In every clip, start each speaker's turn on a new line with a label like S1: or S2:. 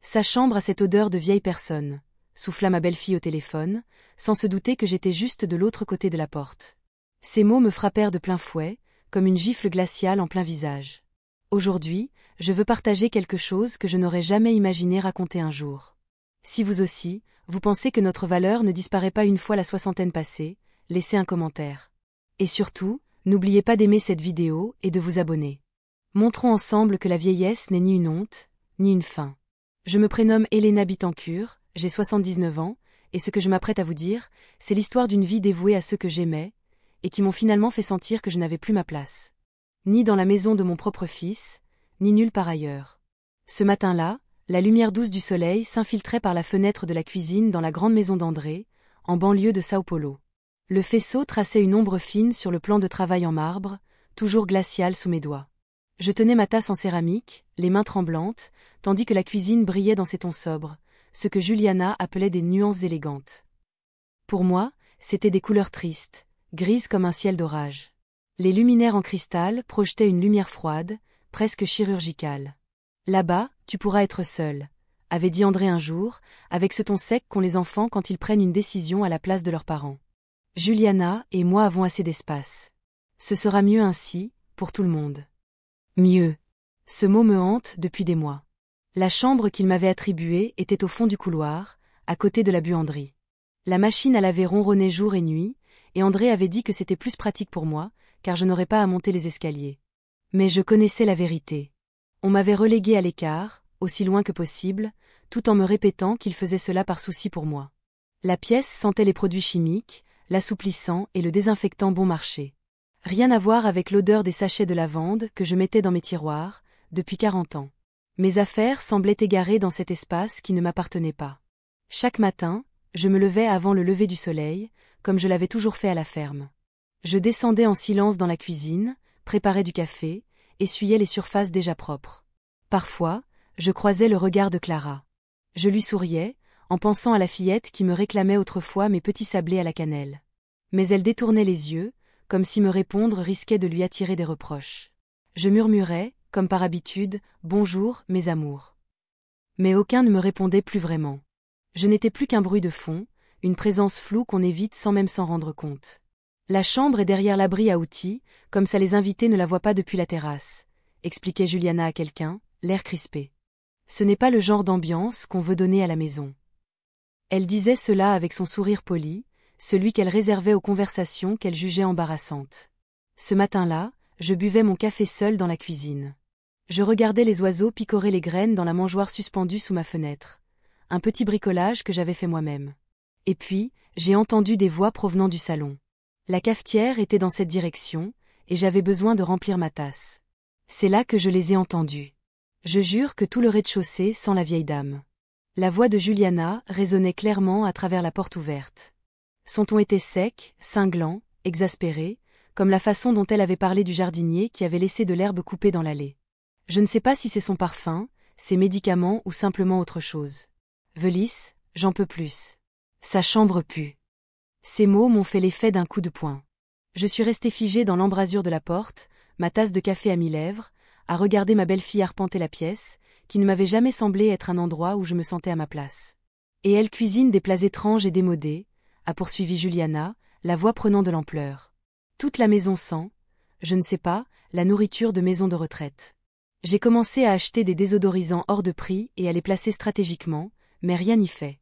S1: Sa chambre a cette odeur de vieille personne, souffla ma belle-fille au téléphone, sans se douter que j'étais juste de l'autre côté de la porte. Ces mots me frappèrent de plein fouet, comme une gifle glaciale en plein visage. Aujourd'hui, je veux partager quelque chose que je n'aurais jamais imaginé raconter un jour. Si vous aussi, vous pensez que notre valeur ne disparaît pas une fois la soixantaine passée, laissez un commentaire. Et surtout, n'oubliez pas d'aimer cette vidéo et de vous abonner. Montrons ensemble que la vieillesse n'est ni une honte, ni une fin. Je me prénomme Elena Bitancur, j'ai 79 ans, et ce que je m'apprête à vous dire, c'est l'histoire d'une vie dévouée à ceux que j'aimais, et qui m'ont finalement fait sentir que je n'avais plus ma place. Ni dans la maison de mon propre fils, ni nulle part ailleurs. Ce matin-là, la lumière douce du soleil s'infiltrait par la fenêtre de la cuisine dans la grande maison d'André, en banlieue de Sao Paulo. Le faisceau traçait une ombre fine sur le plan de travail en marbre, toujours glacial sous mes doigts. Je tenais ma tasse en céramique, les mains tremblantes, tandis que la cuisine brillait dans ses tons sobres, ce que Juliana appelait des nuances élégantes. Pour moi, c'étaient des couleurs tristes, grises comme un ciel d'orage. Les luminaires en cristal projetaient une lumière froide, presque chirurgicale. Là-bas, tu pourras être seul, avait dit André un jour, avec ce ton sec qu'ont les enfants quand ils prennent une décision à la place de leurs parents. Juliana et moi avons assez d'espace. Ce sera mieux ainsi, pour tout le monde. Mieux. Ce mot me hante depuis des mois. La chambre qu'il m'avait attribuée était au fond du couloir, à côté de la buanderie. La machine à laver ronronnait jour et nuit, et André avait dit que c'était plus pratique pour moi, car je n'aurais pas à monter les escaliers. Mais je connaissais la vérité. On m'avait reléguée à l'écart, aussi loin que possible, tout en me répétant qu'il faisait cela par souci pour moi. La pièce sentait les produits chimiques, l'assouplissant et le désinfectant bon marché. Rien à voir avec l'odeur des sachets de lavande que je mettais dans mes tiroirs, depuis 40 ans. Mes affaires semblaient égarées dans cet espace qui ne m'appartenait pas. Chaque matin, je me levais avant le lever du soleil, comme je l'avais toujours fait à la ferme. Je descendais en silence dans la cuisine, préparais du café, essuyais les surfaces déjà propres. Parfois, je croisais le regard de Clara. Je lui souriais, en pensant à la fillette qui me réclamait autrefois mes petits sablés à la cannelle. Mais elle détournait les yeux, comme si me répondre risquait de lui attirer des reproches. Je murmurais, comme par habitude, « Bonjour, mes amours ». Mais aucun ne me répondait plus vraiment. Je n'étais plus qu'un bruit de fond, une présence floue qu'on évite sans même s'en rendre compte. La chambre est derrière l'abri à outils, comme ça les invités ne la voient pas depuis la terrasse, expliquait Juliana à quelqu'un, l'air crispé. Ce n'est pas le genre d'ambiance qu'on veut donner à la maison. Elle disait cela avec son sourire poli, celui qu'elle réservait aux conversations qu'elle jugeait embarrassantes. Ce matin-là, je buvais mon café seul dans la cuisine. Je regardais les oiseaux picorer les graines dans la mangeoire suspendue sous ma fenêtre, un petit bricolage que j'avais fait moi-même. Et puis, j'ai entendu des voix provenant du salon. La cafetière était dans cette direction, et j'avais besoin de remplir ma tasse. C'est là que je les ai entendues. Je jure que tout le rez-de-chaussée sent la vieille dame. La voix de Juliana résonnait clairement à travers la porte ouverte. Son ton était sec, cinglant, exaspéré, comme la façon dont elle avait parlé du jardinier qui avait laissé de l'herbe coupée dans l'allée. Je ne sais pas si c'est son parfum, ses médicaments ou simplement autre chose. Velis, j'en peux plus. Sa chambre pue. Ces mots m'ont fait l'effet d'un coup de poing. Je suis restée figée dans l'embrasure de la porte, ma tasse de café à mi-lèvres, à regarder ma belle-fille arpenter la pièce, qui ne m'avait jamais semblé être un endroit où je me sentais à ma place. Et elle cuisine des plats étranges et démodés, a poursuivi Juliana, la voix prenant de l'ampleur. Toute la maison sent, je ne sais pas, la nourriture de maison de retraite. J'ai commencé à acheter des désodorisants hors de prix et à les placer stratégiquement, mais rien n'y fait.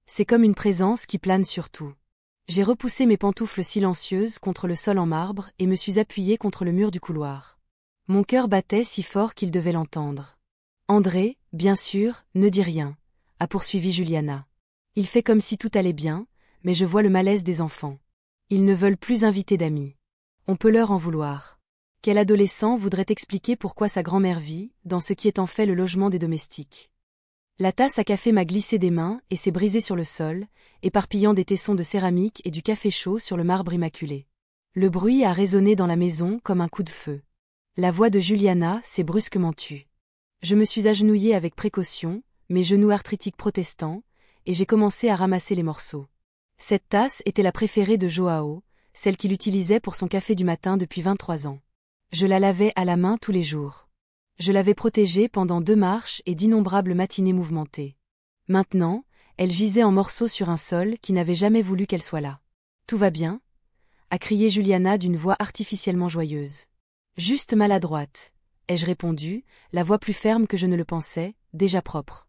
S1: C'est comme une présence qui plane sur tout. J'ai repoussé mes pantoufles silencieuses contre le sol en marbre et me suis appuyée contre le mur du couloir. Mon cœur battait si fort qu'il devait l'entendre. André, bien sûr, ne dit rien, a poursuivi Juliana. Il fait comme si tout allait bien, mais je vois le malaise des enfants. Ils ne veulent plus inviter d'amis. On peut leur en vouloir. Quel adolescent voudrait expliquer pourquoi sa grand-mère vit, dans ce qui est en fait le logement des domestiques? La tasse à café m'a glissé des mains et s'est brisée sur le sol, éparpillant des tessons de céramique et du café chaud sur le marbre immaculé. Le bruit a résonné dans la maison comme un coup de feu. La voix de Juliana s'est brusquement tue. Je me suis agenouillée avec précaution, mes genoux arthritiques protestants, et j'ai commencé à ramasser les morceaux. Cette tasse était la préférée de Joao, celle qu'il utilisait pour son café du matin depuis 23 ans. Je la lavais à la main tous les jours. Je l'avais protégée pendant 2 marches et d'innombrables matinées mouvementées. Maintenant, elle gisait en morceaux sur un sol qui n'avait jamais voulu qu'elle soit là. « Tout va bien ?» a crié Juliana d'une voix artificiellement joyeuse. « Juste maladroite », ai-je répondu, la voix plus ferme que je ne le pensais, déjà propre.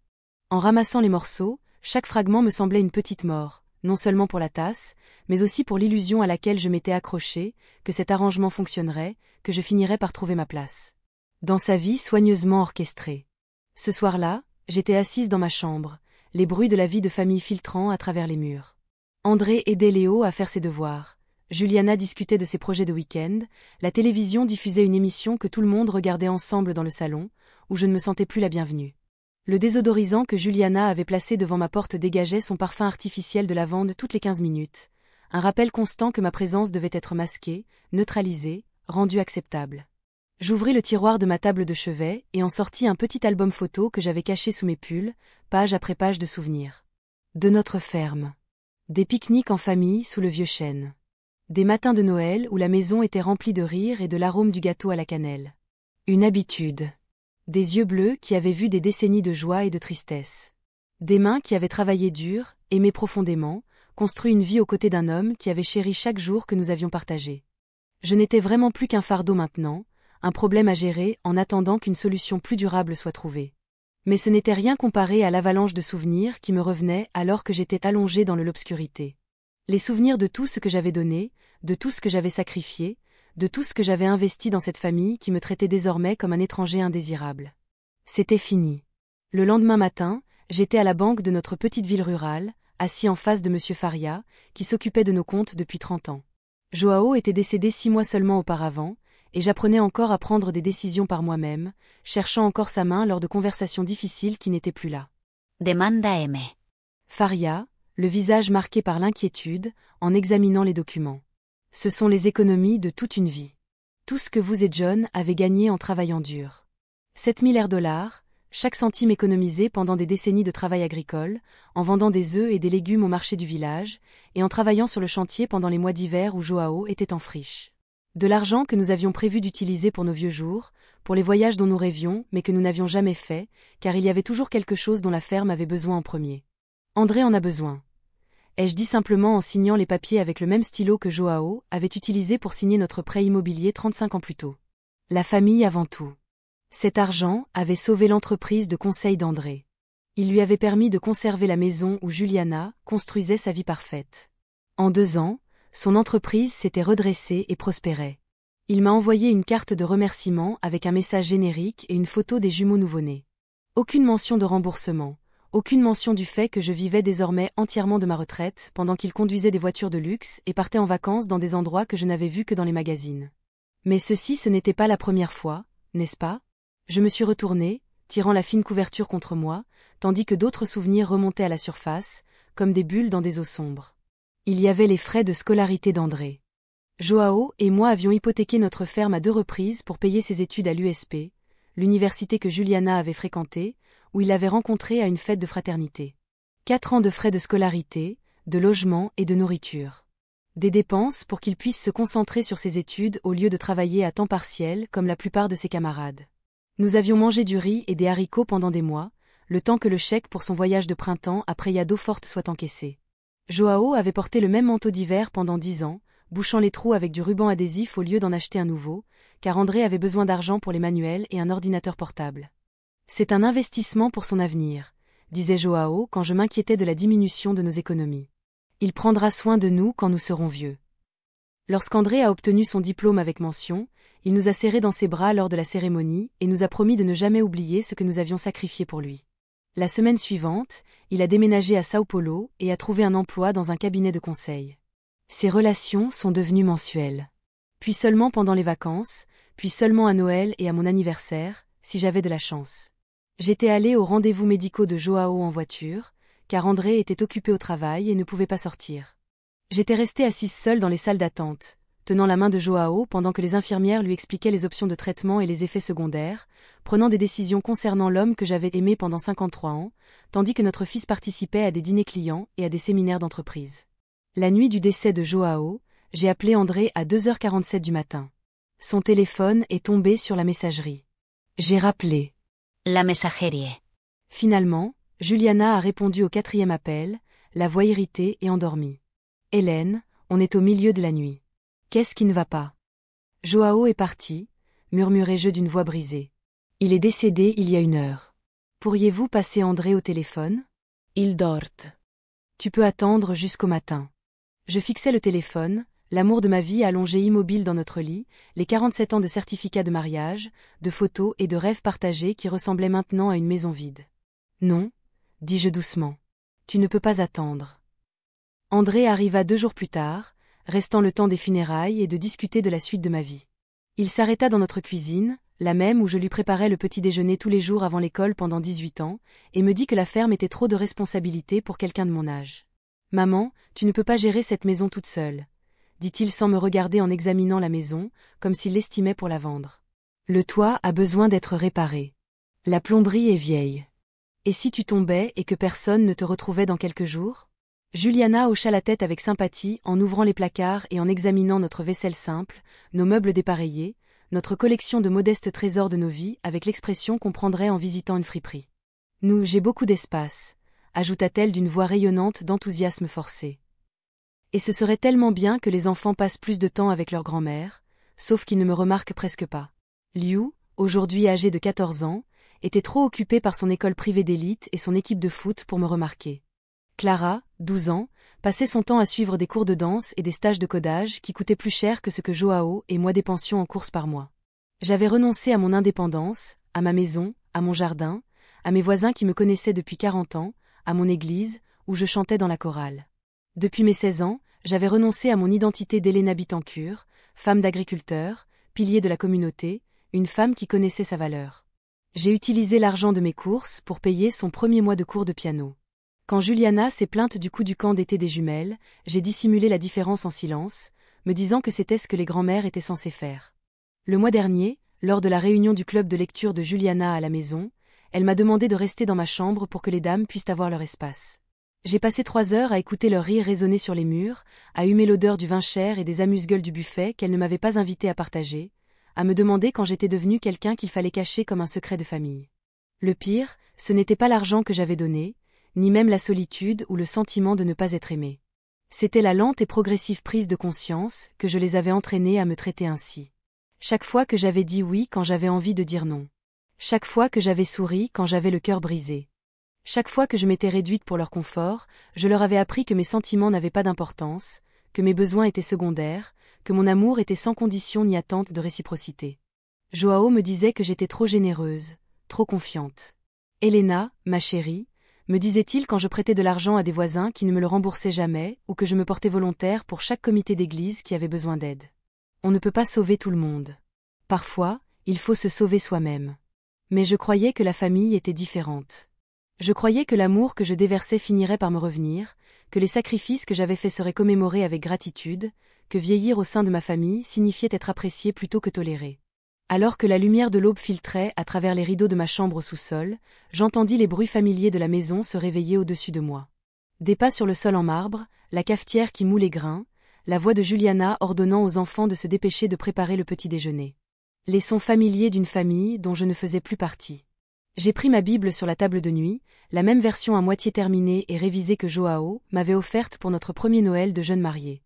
S1: En ramassant les morceaux, chaque fragment me semblait une petite mort, non seulement pour la tasse, mais aussi pour l'illusion à laquelle je m'étais accrochée, que cet arrangement fonctionnerait, que je finirais par trouver ma place. Dans sa vie soigneusement orchestrée. Ce soir-là, j'étais assise dans ma chambre, les bruits de la vie de famille filtrant à travers les murs. André aidait Léo à faire ses devoirs. Juliana discutait de ses projets de week-end, la télévision diffusait une émission que tout le monde regardait ensemble dans le salon, où je ne me sentais plus la bienvenue. Le désodorisant que Juliana avait placé devant ma porte dégageait son parfum artificiel de lavande toutes les 15 minutes, un rappel constant que ma présence devait être masquée, neutralisée, rendue acceptable. J'ouvris le tiroir de ma table de chevet et en sortis un petit album photo que j'avais caché sous mes pulls, page après page de souvenirs. De notre ferme. Des pique-niques en famille sous le vieux chêne. Des matins de Noël où la maison était remplie de rire et de l'arôme du gâteau à la cannelle. Une habitude. Des yeux bleus qui avaient vu des décennies de joie et de tristesse. Des mains qui avaient travaillé dur, aimé profondément, construit une vie aux côtés d'un homme qui avait chéri chaque jour que nous avions partagé. Je n'étais vraiment plus qu'un fardeau maintenant, un problème à gérer en attendant qu'une solution plus durable soit trouvée. Mais ce n'était rien comparé à l'avalanche de souvenirs qui me revenaient alors que j'étais allongée dans l'obscurité. Les souvenirs de tout ce que j'avais donné, de tout ce que j'avais sacrifié, de tout ce que j'avais investi dans cette famille qui me traitait désormais comme un étranger indésirable. C'était fini. Le lendemain matin, j'étais à la banque de notre petite ville rurale, assis en face de Monsieur Faria, qui s'occupait de nos comptes depuis 30 ans. Joao était décédé 6 mois seulement auparavant, et j'apprenais encore à prendre des décisions par moi-même, cherchant encore sa main lors de conversations difficiles qui n'étaient plus là.
S2: Demanda M.
S1: Faria, le visage marqué par l'inquiétude, en examinant les documents. Ce sont les économies de toute une vie. Tout ce que vous et John avez gagné en travaillant dur. 7 000 $, chaque centime économisé pendant des décennies de travail agricole, en vendant des œufs et des légumes au marché du village, et en travaillant sur le chantier pendant les mois d'hiver où Joao était en friche. De l'argent que nous avions prévu d'utiliser pour nos vieux jours, pour les voyages dont nous rêvions mais que nous n'avions jamais faits, car il y avait toujours quelque chose dont la ferme avait besoin en premier. André en a besoin. Ai-je dit simplement en signant les papiers avec le même stylo que Joao avait utilisé pour signer notre prêt immobilier 35 ans plus tôt. La famille avant tout. Cet argent avait sauvé l'entreprise de conseil d'André. Il lui avait permis de conserver la maison où Juliana construisait sa vie parfaite. En 2 ans, son entreprise s'était redressée et prospérait. Il m'a envoyé une carte de remerciement avec un message générique et une photo des jumeaux nouveau-nés. Aucune mention de remboursement. Aucune mention du fait que je vivais désormais entièrement de ma retraite pendant qu'il conduisait des voitures de luxe et partait en vacances dans des endroits que je n'avais vus que dans les magazines. Mais ce n'était pas la première fois, n'est-ce pas? Je me suis retournée, tirant la fine couverture contre moi, tandis que d'autres souvenirs remontaient à la surface, comme des bulles dans des eaux sombres. Il y avait les frais de scolarité d'André. Joao et moi avions hypothéqué notre ferme à 2 reprises pour payer ses études à l'USP, l'université que Juliana avait fréquentée, où il l'avait rencontré à une fête de fraternité. 4 ans de frais de scolarité, de logement et de nourriture. Des dépenses pour qu'il puisse se concentrer sur ses études au lieu de travailler à temps partiel comme la plupart de ses camarades. Nous avions mangé du riz et des haricots pendant des mois, le temps que le chèque pour son voyage de printemps à Praia d'eau forte soit encaissé. Joao avait porté le même manteau d'hiver pendant 10 ans, bouchant les trous avec du ruban adhésif au lieu d'en acheter un nouveau, car André avait besoin d'argent pour les manuels et un ordinateur portable. C'est un investissement pour son avenir, disait Joao quand je m'inquiétais de la diminution de nos économies. Il prendra soin de nous quand nous serons vieux. Lorsqu'André a obtenu son diplôme avec mention, il nous a serrés dans ses bras lors de la cérémonie et nous a promis de ne jamais oublier ce que nous avions sacrifié pour lui. La semaine suivante, il a déménagé à Sao Paulo et a trouvé un emploi dans un cabinet de conseil. Ses relations sont devenues mensuelles. Puis seulement pendant les vacances, puis seulement à Noël et à mon anniversaire, si j'avais de la chance. J'étais allée aux rendez-vous médicaux de Joao en voiture, car André était occupé au travail et ne pouvait pas sortir. J'étais restée assise seule dans les salles d'attente, tenant la main de Joao pendant que les infirmières lui expliquaient les options de traitement et les effets secondaires, prenant des décisions concernant l'homme que j'avais aimé pendant 53 ans, tandis que notre fils participait à des dîners clients et à des séminaires d'entreprise. La nuit du décès de Joao, j'ai appelé André à 2h47 du matin. Son téléphone est tombé sur la messagerie. J'ai rappelé.
S2: La mensajerie.
S1: Finalement, Juliana a répondu au 4e appel, la voix irritée et endormie. Hélène, on est au milieu de la nuit. Qu'est-ce qui ne va pas? Joao est parti, murmurai-je d'une voix brisée. Il est décédé il y a 1 heure. Pourriez-vous passer André au téléphone? Il dort. Tu peux attendre jusqu'au matin. Je fixais le téléphone, l'amour de ma vie allongé immobile dans notre lit, les 47 ans de certificat de mariage, de photos et de rêves partagés qui ressemblaient maintenant à une maison vide. Non, dis-je doucement. Tu ne peux pas attendre. André arriva 2 jours plus tard, restant le temps des funérailles et de discuter de la suite de ma vie. Il s'arrêta dans notre cuisine, la même où je lui préparais le petit déjeuner tous les jours avant l'école pendant 18 ans, et me dit que la ferme était trop de responsabilités pour quelqu'un de mon âge. « Maman, tu ne peux pas gérer cette maison toute seule », dit-il sans me regarder en examinant la maison, comme s'il l'estimait pour la vendre. Le toit a besoin d'être réparé. La plomberie est vieille. Et si tu tombais et que personne ne te retrouvait dans quelques jours? Juliana hocha la tête avec sympathie en ouvrant les placards et en examinant notre vaisselle simple, nos meubles dépareillés, notre collection de modestes trésors de nos vies avec l'expression qu'on prendrait en visitant une friperie. J'ai beaucoup d'espace, ajouta-t-elle d'une voix rayonnante d'enthousiasme forcé. Et ce serait tellement bien que les enfants passent plus de temps avec leur grand-mère, sauf qu'ils ne me remarquent presque pas. Liu, aujourd'hui âgé de 14 ans, était trop occupé par son école privée d'élite et son équipe de foot pour me remarquer. Clara, 12 ans, passait son temps à suivre des cours de danse et des stages de codage qui coûtaient plus cher que ce que Joao et moi dépensions en courses par mois. J'avais renoncé à mon indépendance, à ma maison, à mon jardin, à mes voisins qui me connaissaient depuis 40 ans, à mon église, où je chantais dans la chorale. Depuis mes 16 ans, j'avais renoncé à mon identité d'Helena Bitancur, femme d'agriculteur, pilier de la communauté, une femme qui connaissait sa valeur. J'ai utilisé l'argent de mes courses pour payer son premier mois de cours de piano. Quand Juliana s'est plainte du coup du camp d'été des jumelles, j'ai dissimulé la différence en silence, me disant que c'était ce que les grands-mères étaient censées faire. Le mois dernier, lors de la réunion du club de lecture de Juliana à la maison, elle m'a demandé de rester dans ma chambre pour que les dames puissent avoir leur espace. J'ai passé 3 heures à écouter leur rire résonner sur les murs, à humer l'odeur du vin cher et des amuse-gueules du buffet qu'elle ne m'avait pas invité à partager, à me demander quand j'étais devenue quelqu'un qu'il fallait cacher comme un secret de famille. Le pire, ce n'était pas l'argent que j'avais donné, ni même la solitude ou le sentiment de ne pas être aimé. C'était la lente et progressive prise de conscience que je les avais entraînées à me traiter ainsi. Chaque fois que j'avais dit oui quand j'avais envie de dire non. Chaque fois que j'avais souri quand j'avais le cœur brisé. Chaque fois que je m'étais réduite pour leur confort, je leur avais appris que mes sentiments n'avaient pas d'importance, que mes besoins étaient secondaires, que mon amour était sans condition ni attente de réciprocité. Joao me disait que j'étais trop généreuse, trop confiante. Helena, ma chérie, me disait-il quand je prêtais de l'argent à des voisins qui ne me le remboursaient jamais ou que je me portais volontaire pour chaque comité d'église qui avait besoin d'aide. On ne peut pas sauver tout le monde. Parfois, il faut se sauver soi-même. Mais je croyais que la famille était différente. Je croyais que l'amour que je déversais finirait par me revenir, que les sacrifices que j'avais faits seraient commémorés avec gratitude, que vieillir au sein de ma famille signifiait être apprécié plutôt que toléré. Alors que la lumière de l'aube filtrait à travers les rideaux de ma chambre au sous-sol, j'entendis les bruits familiers de la maison se réveiller au-dessus de moi. Des pas sur le sol en marbre, la cafetière qui moule les grains, la voix de Juliana ordonnant aux enfants de se dépêcher de préparer le petit déjeuner. Les sons familiers d'une famille dont je ne faisais plus partie. J'ai pris ma Bible sur la table de nuit, la même version à moitié terminée et révisée que Joao m'avait offerte pour notre premier Noël de jeunes mariés.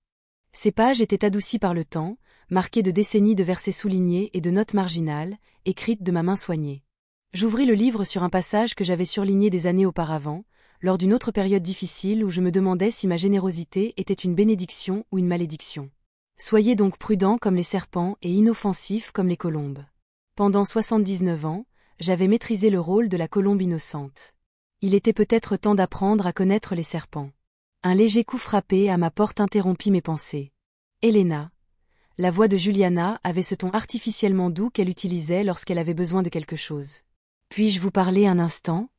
S1: Ces pages étaient adoucies par le temps, marquées de décennies de versets soulignés et de notes marginales, écrites de ma main soignée. J'ouvris le livre sur un passage que j'avais surligné des années auparavant, lors d'une autre période difficile où je me demandais si ma générosité était une bénédiction ou une malédiction. Soyez donc prudents comme les serpents et inoffensifs comme les colombes. Pendant 79 ans, j'avais maîtrisé le rôle de la colombe innocente. Il était peut-être temps d'apprendre à connaître les serpents. Un léger coup frappé à ma porte interrompit mes pensées. Helena. La voix de Juliana avait ce ton artificiellement doux qu'elle utilisait lorsqu'elle avait besoin de quelque chose. Puis-je vous parler un instant?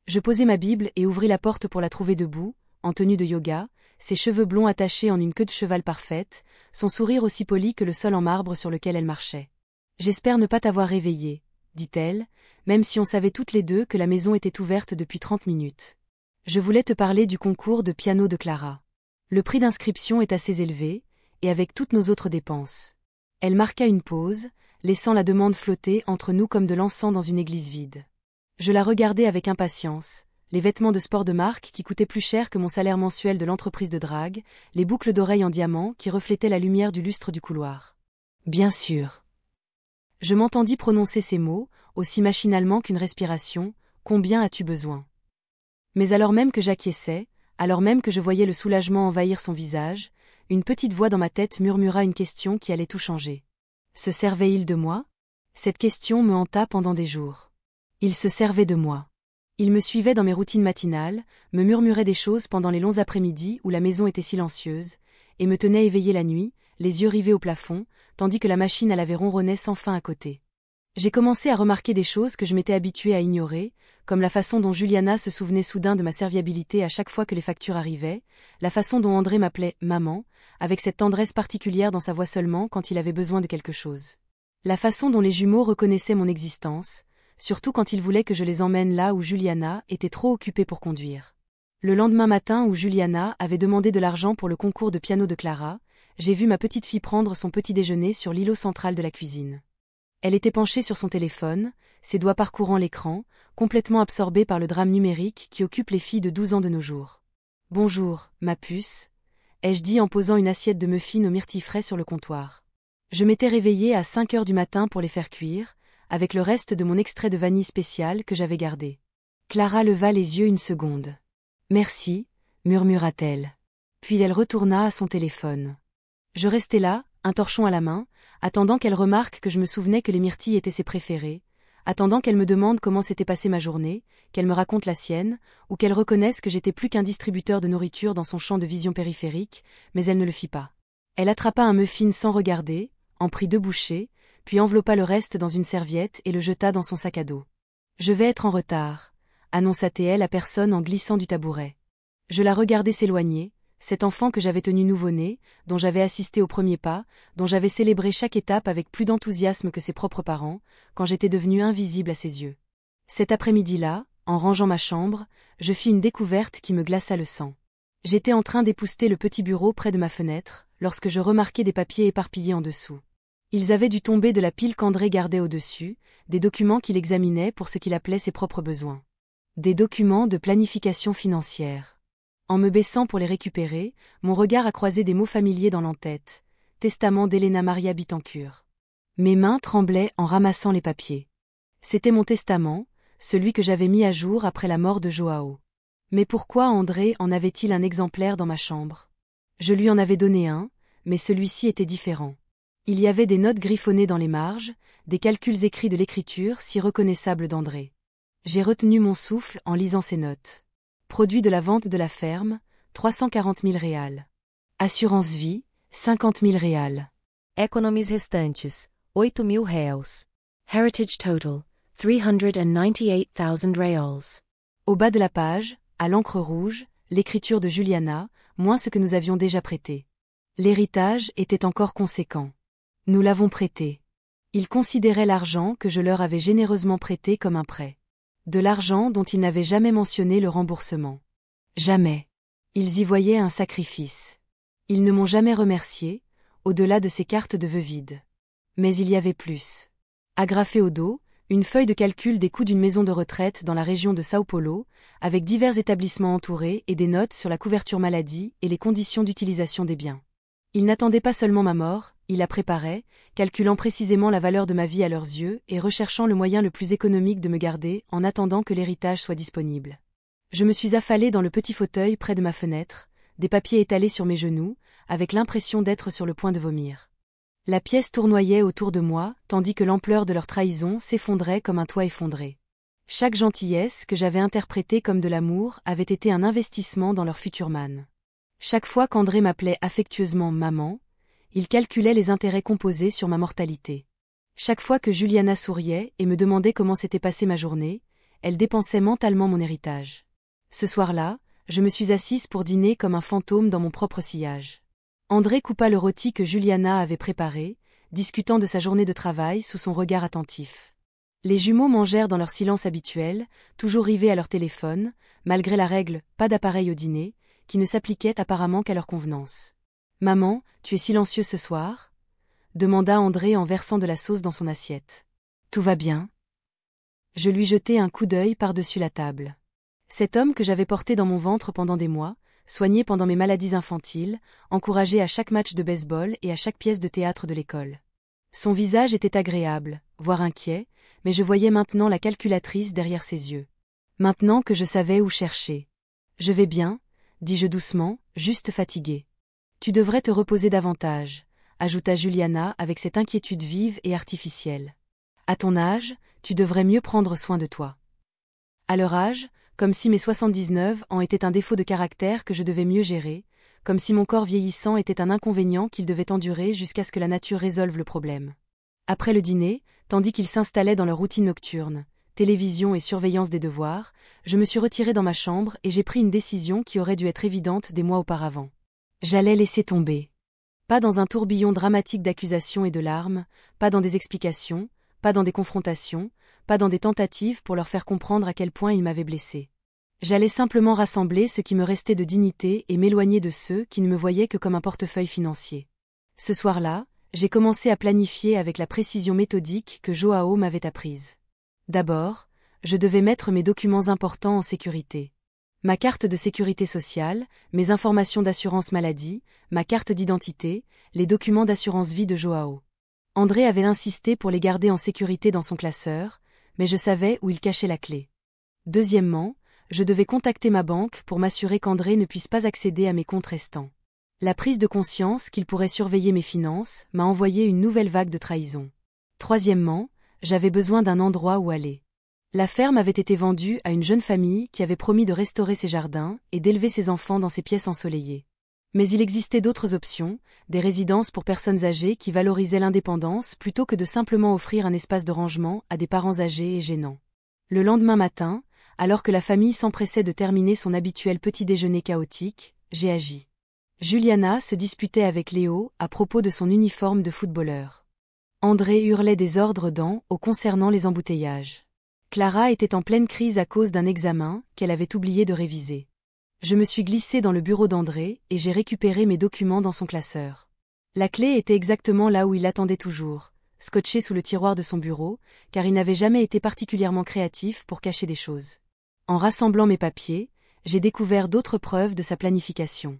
S1: Je posai ma Bible et ouvris la porte pour la trouver debout, en tenue de yoga, ses cheveux blonds attachés en une queue de cheval parfaite, son sourire aussi poli que le sol en marbre sur lequel elle marchait. « J'espère ne pas t'avoir réveillée, » dit-elle, même si on savait toutes les deux que la maison était ouverte depuis 30 minutes. Je voulais te parler du concours de piano de Clara. Le prix d'inscription est assez élevé, et avec toutes nos autres dépenses. Elle marqua une pause, laissant la demande flotter entre nous comme de l'encens dans une église vide. Je la regardais avec impatience, les vêtements de sport de marque qui coûtaient plus cher que mon salaire mensuel de l'entreprise de drague, les boucles d'oreilles en diamant qui reflétaient la lumière du lustre du couloir. Bien sûr. Je m'entendis prononcer ces mots, aussi machinalement qu'une respiration, combien as-tu besoin? Mais alors même que j'acquiesçais, alors même que je voyais le soulagement envahir son visage, une petite voix dans ma tête murmura une question qui allait tout changer. Se servait-il de moi? Cette question me hanta pendant des jours. Il se servait de moi. Il me suivait dans mes routines matinales, me murmurait des choses pendant les longs après-midi où la maison était silencieuse, et me tenait éveillé la nuit, les yeux rivés au plafond, tandis que la machine à laver ronronnait sans fin à côté. J'ai commencé à remarquer des choses que je m'étais habituée à ignorer, comme la façon dont Juliana se souvenait soudain de ma serviabilité à chaque fois que les factures arrivaient, la façon dont André m'appelait « maman », avec cette tendresse particulière dans sa voix seulement quand il avait besoin de quelque chose. La façon dont les jumeaux reconnaissaient mon existence, surtout quand ils voulaient que je les emmène là où Juliana était trop occupée pour conduire. Le lendemain matin où Juliana avait demandé de l'argent pour le concours de piano de Clara, j'ai vu ma petite fille prendre son petit déjeuner sur l'îlot central de la cuisine. Elle était penchée sur son téléphone, ses doigts parcourant l'écran, complètement absorbée par le drame numérique qui occupe les filles de 12 ans de nos jours. « Bonjour, ma puce », ai-je dit en posant une assiette de muffins aux myrtilles frais sur le comptoir. Je m'étais réveillée à 5 heures du matin pour les faire cuire, avec le reste de mon extrait de vanille spécial que j'avais gardé. Clara leva les yeux une seconde. « Merci », murmura-t-elle. Puis elle retourna à son téléphone. Je restais là, un torchon à la main, attendant qu'elle remarque que je me souvenais que les myrtilles étaient ses préférées, attendant qu'elle me demande comment s'était passée ma journée, qu'elle me raconte la sienne, ou qu'elle reconnaisse que j'étais plus qu'un distributeur de nourriture dans son champ de vision périphérique, mais elle ne le fit pas. Elle attrapa un muffin sans regarder, en prit 2 bouchées, puis enveloppa le reste dans une serviette et le jeta dans son sac à dos. « Je vais être en retard », annonça-t-elle à personne en glissant du tabouret. Je la regardais s'éloigner, cet enfant que j'avais tenu nouveau-né, dont j'avais assisté aux premiers pas, dont j'avais célébré chaque étape avec plus d'enthousiasme que ses propres parents, quand j'étais devenue invisible à ses yeux. Cet après-midi-là, en rangeant ma chambre, je fis une découverte qui me glaça le sang. J'étais en train d'épousseter le petit bureau près de ma fenêtre, lorsque je remarquai des papiers éparpillés en dessous. Ils avaient dû tomber de la pile qu'André gardait au-dessus, des documents qu'il examinait pour ce qu'il appelait ses propres besoins. Des documents de planification financière. En me baissant pour les récupérer, mon regard a croisé des mots familiers dans l'entête. Testament d'Helena Maria Bittencourt. Mes mains tremblaient en ramassant les papiers. C'était mon testament, celui que j'avais mis à jour après la mort de Joao. Mais pourquoi André en avait-il un exemplaire dans ma chambre? Je lui en avais donné un, mais celui-ci était différent. Il y avait des notes griffonnées dans les marges, des calculs écrits de l'écriture si reconnaissable d'André. J'ai retenu mon souffle en lisant ces notes. Produit de la vente de la ferme, 340 000 reais. Assurance vie, 50 000 reais.
S2: Economies restantes, 8.000 reais. Heritage total, 398,000 reais.
S1: Au bas de la page, à l'encre rouge, l'écriture de Juliana, moins ce que nous avions déjà prêté. L'héritage était encore conséquent. Nous l'avons prêté. Ils considéraient l'argent que je leur avais généreusement prêté comme un prêt. De l'argent dont ils n'avaient jamais mentionné le remboursement. Jamais. Ils y voyaient un sacrifice. Ils ne m'ont jamais remercié, au-delà de ces cartes de vœux vides. Mais il y avait plus. Agrafé au dos, une feuille de calcul des coûts d'une maison de retraite dans la région de Sao Paulo, avec divers établissements entourés et des notes sur la couverture maladie et les conditions d'utilisation des biens. Ils n'attendaient pas seulement ma mort, ils la préparaient, calculant précisément la valeur de ma vie à leurs yeux et recherchant le moyen le plus économique de me garder en attendant que l'héritage soit disponible. Je me suis affalée dans le petit fauteuil près de ma fenêtre, des papiers étalés sur mes genoux, avec l'impression d'être sur le point de vomir. La pièce tournoyait autour de moi, tandis que l'ampleur de leur trahison s'effondrait comme un toit effondré. Chaque gentillesse que j'avais interprétée comme de l'amour avait été un investissement dans leur futur man. Chaque fois qu'André m'appelait affectueusement « maman », il calculait les intérêts composés sur ma mortalité. Chaque fois que Juliana souriait et me demandait comment s'était passée ma journée, elle dépensait mentalement mon héritage. Ce soir-là, je me suis assise pour dîner comme un fantôme dans mon propre sillage. André coupa le rôti que Juliana avait préparé, discutant de sa journée de travail sous son regard attentif. Les jumeaux mangèrent dans leur silence habituel, toujours rivés à leur téléphone, malgré la règle « pas d'appareil au dîner », qui ne s'appliquait apparemment qu'à leur convenance. « Maman, tu es silencieux ce soir ?» demanda André en versant de la sauce dans son assiette. Tout va bien? Je lui jetai un coup d'œil par-dessus la table. Cet homme que j'avais porté dans mon ventre pendant des mois, soigné pendant mes maladies infantiles, encouragé à chaque match de baseball et à chaque pièce de théâtre de l'école. Son visage était agréable, voire inquiet, mais je voyais maintenant la calculatrice derrière ses yeux. Maintenant que je savais où chercher. Je vais bien, dis-je doucement, juste fatigué. Tu devrais te reposer davantage, ajouta Juliana avec cette inquiétude vive et artificielle. À ton âge, tu devrais mieux prendre soin de toi. À leur âge, comme si mes 79 ans étaient un défaut de caractère que je devais mieux gérer, comme si mon corps vieillissant était un inconvénient qu'il devait endurer jusqu'à ce que la nature résolve le problème. Après le dîner, tandis qu'ils s'installaient dans leur routine nocturne, télévision et surveillance des devoirs, je me suis retirée dans ma chambre et j'ai pris une décision qui aurait dû être évidente des mois auparavant. J'allais laisser tomber. Pas dans un tourbillon dramatique d'accusations et de larmes, pas dans des explications, pas dans des confrontations, pas dans des tentatives pour leur faire comprendre à quel point ils m'avaient blessé. J'allais simplement rassembler ce qui me restait de dignité et m'éloigner de ceux qui ne me voyaient que comme un portefeuille financier. Ce soir-là, j'ai commencé à planifier avec la précision méthodique que Joao m'avait apprise. D'abord, je devais mettre mes documents importants en sécurité. Ma carte de sécurité sociale, mes informations d'assurance maladie, ma carte d'identité, les documents d'assurance vie de Joao. André avait insisté pour les garder en sécurité dans son classeur, mais je savais où il cachait la clé. Deuxièmement, je devais contacter ma banque pour m'assurer qu'André ne puisse pas accéder à mes comptes restants. La prise de conscience qu'il pourrait surveiller mes finances m'a envoyé une nouvelle vague de trahison. Troisièmement, j'avais besoin d'un endroit où aller. La ferme avait été vendue à une jeune famille qui avait promis de restaurer ses jardins et d'élever ses enfants dans ses pièces ensoleillées. Mais il existait d'autres options, des résidences pour personnes âgées qui valorisaient l'indépendance plutôt que de simplement offrir un espace de rangement à des parents âgés et gênants. Le lendemain matin, alors que la famille s'empressait de terminer son habituel petit déjeuner chaotique, j'ai agi. Juliana se disputait avec Léo à propos de son uniforme de footballeur. André hurlait des ordres concernant les embouteillages. Clara était en pleine crise à cause d'un examen qu'elle avait oublié de réviser. Je me suis glissée dans le bureau d'André et j'ai récupéré mes documents dans son classeur. La clé était exactement là où il l'attendait toujours, scotchée sous le tiroir de son bureau, car il n'avait jamais été particulièrement créatif pour cacher des choses. En rassemblant mes papiers, j'ai découvert d'autres preuves de sa planification.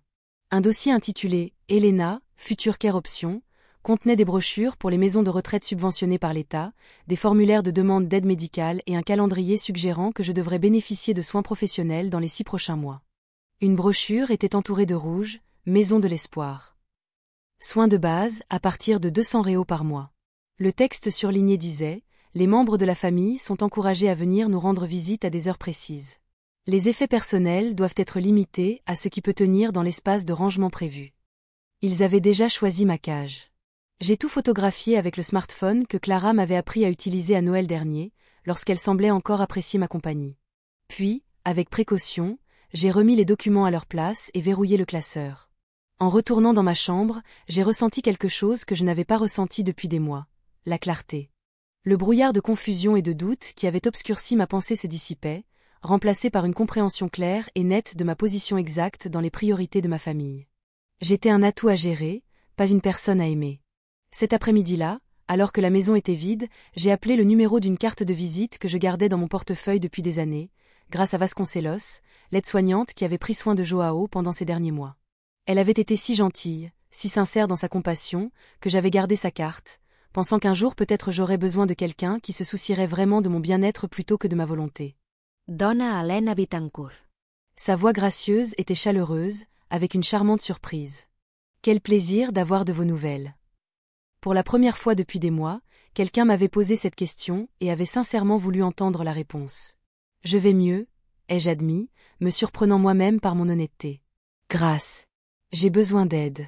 S1: Un dossier intitulé « Elena, Future Care Option » contenait des brochures pour les maisons de retraite subventionnées par l'État, des formulaires de demande d'aide médicale et un calendrier suggérant que je devrais bénéficier de soins professionnels dans les 6 prochains mois. Une brochure était entourée de rouge, Maison de l'Espoir. Soins de base à partir de 200 réaux par mois. Le texte surligné disait « Les membres de la famille sont encouragés à venir nous rendre visite à des heures précises. Les effets personnels doivent être limités à ce qui peut tenir dans l'espace de rangement prévu. » Ils avaient déjà choisi ma cage. J'ai tout photographié avec le smartphone que Clara m'avait appris à utiliser à Noël dernier, lorsqu'elle semblait encore apprécier ma compagnie. Puis, avec précaution, j'ai remis les documents à leur place et verrouillé le classeur. En retournant dans ma chambre, j'ai ressenti quelque chose que je n'avais pas ressenti depuis des mois, la clarté. Le brouillard de confusion et de doute qui avait obscurci ma pensée se dissipait, remplacé par une compréhension claire et nette de ma position exacte dans les priorités de ma famille. J'étais un atout à gérer, pas une personne à aimer. Cet après-midi-là, alors que la maison était vide, j'ai appelé le numéro d'une carte de visite que je gardais dans mon portefeuille depuis des années, grâce à Vasconcelos, l'aide-soignante qui avait pris soin de Joao pendant ces derniers mois. Elle avait été si gentille, si sincère dans sa compassion, que j'avais gardé sa carte, pensant qu'un jour peut-être j'aurais besoin de quelqu'un qui se soucierait vraiment de mon bien-être plutôt que de ma volonté.
S2: Donna Helena Bittencourt.
S1: Sa voix gracieuse était chaleureuse, avec une charmante surprise. Quel plaisir d'avoir de vos nouvelles. Pour la première fois depuis des mois, quelqu'un m'avait posé cette question et avait sincèrement voulu entendre la réponse. Je vais mieux, ai-je admis, me surprenant moi-même par mon honnêteté. Grâce. J'ai besoin d'aide.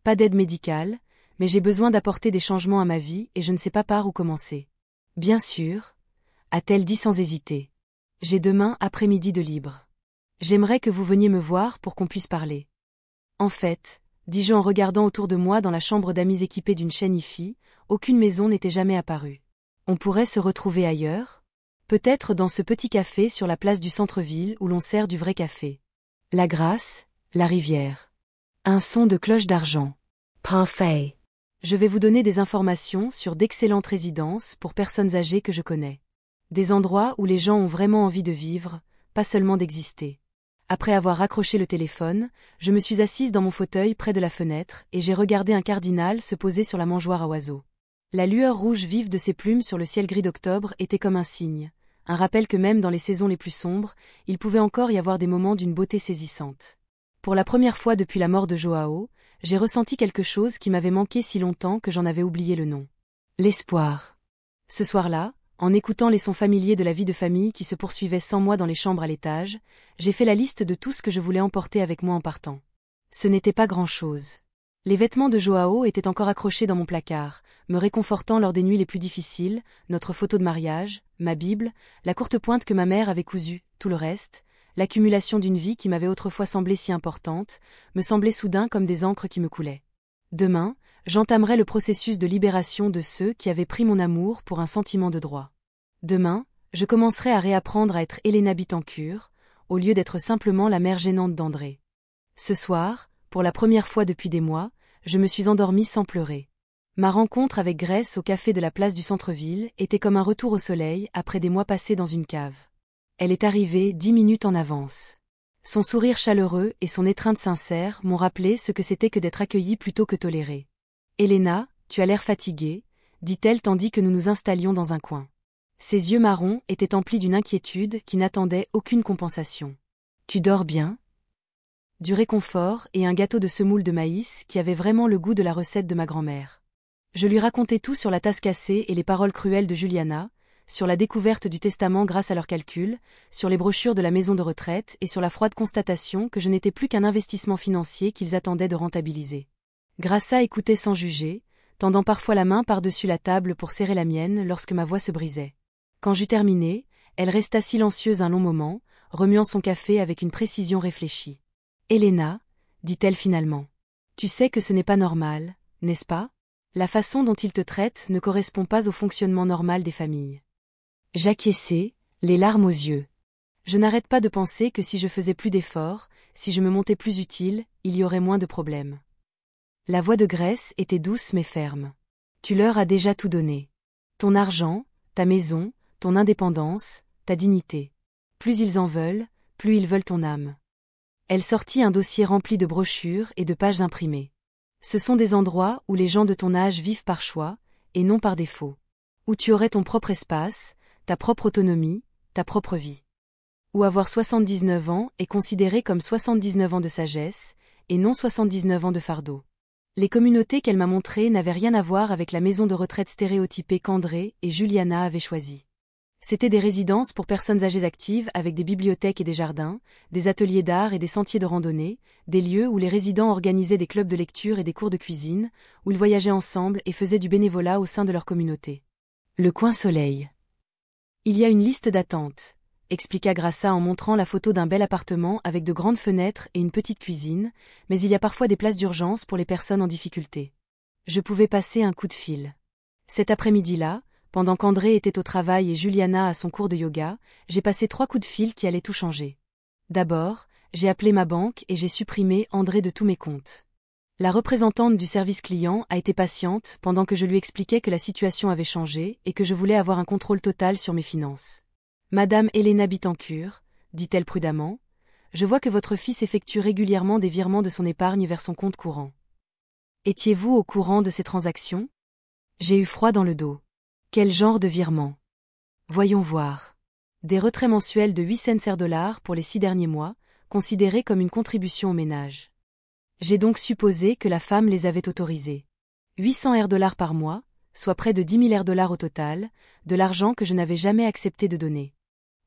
S1: Pas d'aide médicale, mais j'ai besoin d'apporter des changements à ma vie et je ne sais pas par où commencer. Bien sûr, a-t-elle dit sans hésiter. J'ai demain après-midi de libre. J'aimerais que vous veniez me voir pour qu'on puisse parler. En fait, dis-je en regardant autour de moi dans la chambre d'amis équipée d'une chaîne hi-fi, aucune maison n'était jamais apparue. On pourrait se retrouver ailleurs ? Peut-être dans ce petit café sur la place du centre-ville où l'on sert du vrai café. La Grâce, la rivière. Un son de cloche d'argent.
S2: Parfait.
S1: Je vais vous donner des informations sur d'excellentes résidences pour personnes âgées que je connais. Des endroits où les gens ont vraiment envie de vivre, pas seulement d'exister. Après avoir raccroché le téléphone, je me suis assise dans mon fauteuil près de la fenêtre et j'ai regardé un cardinal se poser sur la mangeoire à oiseaux. La lueur rouge vive de ses plumes sur le ciel gris d'octobre était comme un signe, un rappel que même dans les saisons les plus sombres, il pouvait encore y avoir des moments d'une beauté saisissante. Pour la première fois depuis la mort de Joao, j'ai ressenti quelque chose qui m'avait manqué si longtemps que j'en avais oublié le nom. L'espoir. Ce soir-là, en écoutant les sons familiers de la vie de famille qui se poursuivaient sans moi dans les chambres à l'étage, j'ai fait la liste de tout ce que je voulais emporter avec moi en partant. Ce n'était pas grand-chose. Les vêtements de Joao étaient encore accrochés dans mon placard, me réconfortant lors des nuits les plus difficiles, notre photo de mariage, ma Bible, la courte pointe que ma mère avait cousue, tout le reste, l'accumulation d'une vie qui m'avait autrefois semblé si importante, me semblait soudain comme des encres qui me coulaient. Demain, j'entamerai le processus de libération de ceux qui avaient pris mon amour pour un sentiment de droit. Demain, je commencerai à réapprendre à être Elena Bitancur, au lieu d'être simplement la mère gênante d'André. Ce soir, pour la première fois depuis des mois, je me suis endormie sans pleurer. Ma rencontre avec Grace au café de la place du centre-ville était comme un retour au soleil après des mois passés dans une cave. Elle est arrivée 10 minutes en avance. Son sourire chaleureux et son étreinte sincère m'ont rappelé ce que c'était que d'être accueillie plutôt que tolérée. « Elena, tu as l'air fatiguée », dit-elle tandis que nous nous installions dans un coin. Ses yeux marrons étaient emplis d'une inquiétude qui n'attendait aucune compensation. « Tu dors bien ?» Du réconfort et un gâteau de semoule de maïs qui avait vraiment le goût de la recette de ma grand-mère. Je lui racontais tout sur la tasse cassée et les paroles cruelles de Juliana, sur la découverte du testament grâce à leurs calculs, sur les brochures de la maison de retraite et sur la froide constatation que je n'étais plus qu'un investissement financier qu'ils attendaient de rentabiliser. Graça écoutait sans juger, tendant parfois la main par-dessus la table pour serrer la mienne lorsque ma voix se brisait. Quand j'eus terminé, elle resta silencieuse un long moment, remuant son café avec une précision réfléchie. « Elena, dit-elle finalement, tu sais que ce n'est pas normal, n'est-ce pas ? La façon dont il te traite ne correspond pas au fonctionnement normal des familles. » J'acquiesçai, les larmes aux yeux. Je n'arrête pas de penser que si je faisais plus d'efforts, si je me montais plus utile, il y aurait moins de problèmes. La voix de Grace était douce mais ferme. Tu leur as déjà tout donné. Ton argent, ta maison, ton indépendance, ta dignité. Plus ils en veulent, plus ils veulent ton âme. Elle sortit un dossier rempli de brochures et de pages imprimées. Ce sont des endroits où les gens de ton âge vivent par choix, et non par défaut. Où tu aurais ton propre espace, ta propre autonomie, ta propre vie. Où avoir 79 ans est considéré comme 79 ans de sagesse, et non 79 ans de fardeau. Les communautés qu'elle m'a montrées n'avaient rien à voir avec la maison de retraite stéréotypée qu'André et Juliana avaient choisie. C'étaient des résidences pour personnes âgées actives avec des bibliothèques et des jardins, des ateliers d'art et des sentiers de randonnée, des lieux où les résidents organisaient des clubs de lecture et des cours de cuisine, où ils voyageaient ensemble et faisaient du bénévolat au sein de leur communauté. Le coin soleil. Il y a une liste d'attente, expliqua Graça en montrant la photo d'un bel appartement avec de grandes fenêtres et une petite cuisine, mais il y a parfois des places d'urgence pour les personnes en difficulté. Je pouvais passer un coup de fil. Cet après-midi-là, pendant qu'André était au travail et Juliana à son cours de yoga, j'ai passé 3 coups de fil qui allaient tout changer. D'abord, j'ai appelé ma banque et j'ai supprimé André de tous mes comptes. La représentante du service client a été patiente pendant que je lui expliquais que la situation avait changé et que je voulais avoir un contrôle total sur mes finances. « Madame Elena Bitancur, dit-elle prudemment, je vois que votre fils effectue régulièrement des virements de son épargne vers son compte courant. Étiez-vous au courant de ces transactions ? » J'ai eu froid dans le dos. Quel genre de virement ? Voyons voir. Des retraits mensuels de 800 $ pour les 6 derniers mois, considérés comme une contribution au ménage. J'ai donc supposé que la femme les avait autorisés. 800 $ par mois, soit près de 10 000 $ au total, de l'argent que je n'avais jamais accepté de donner.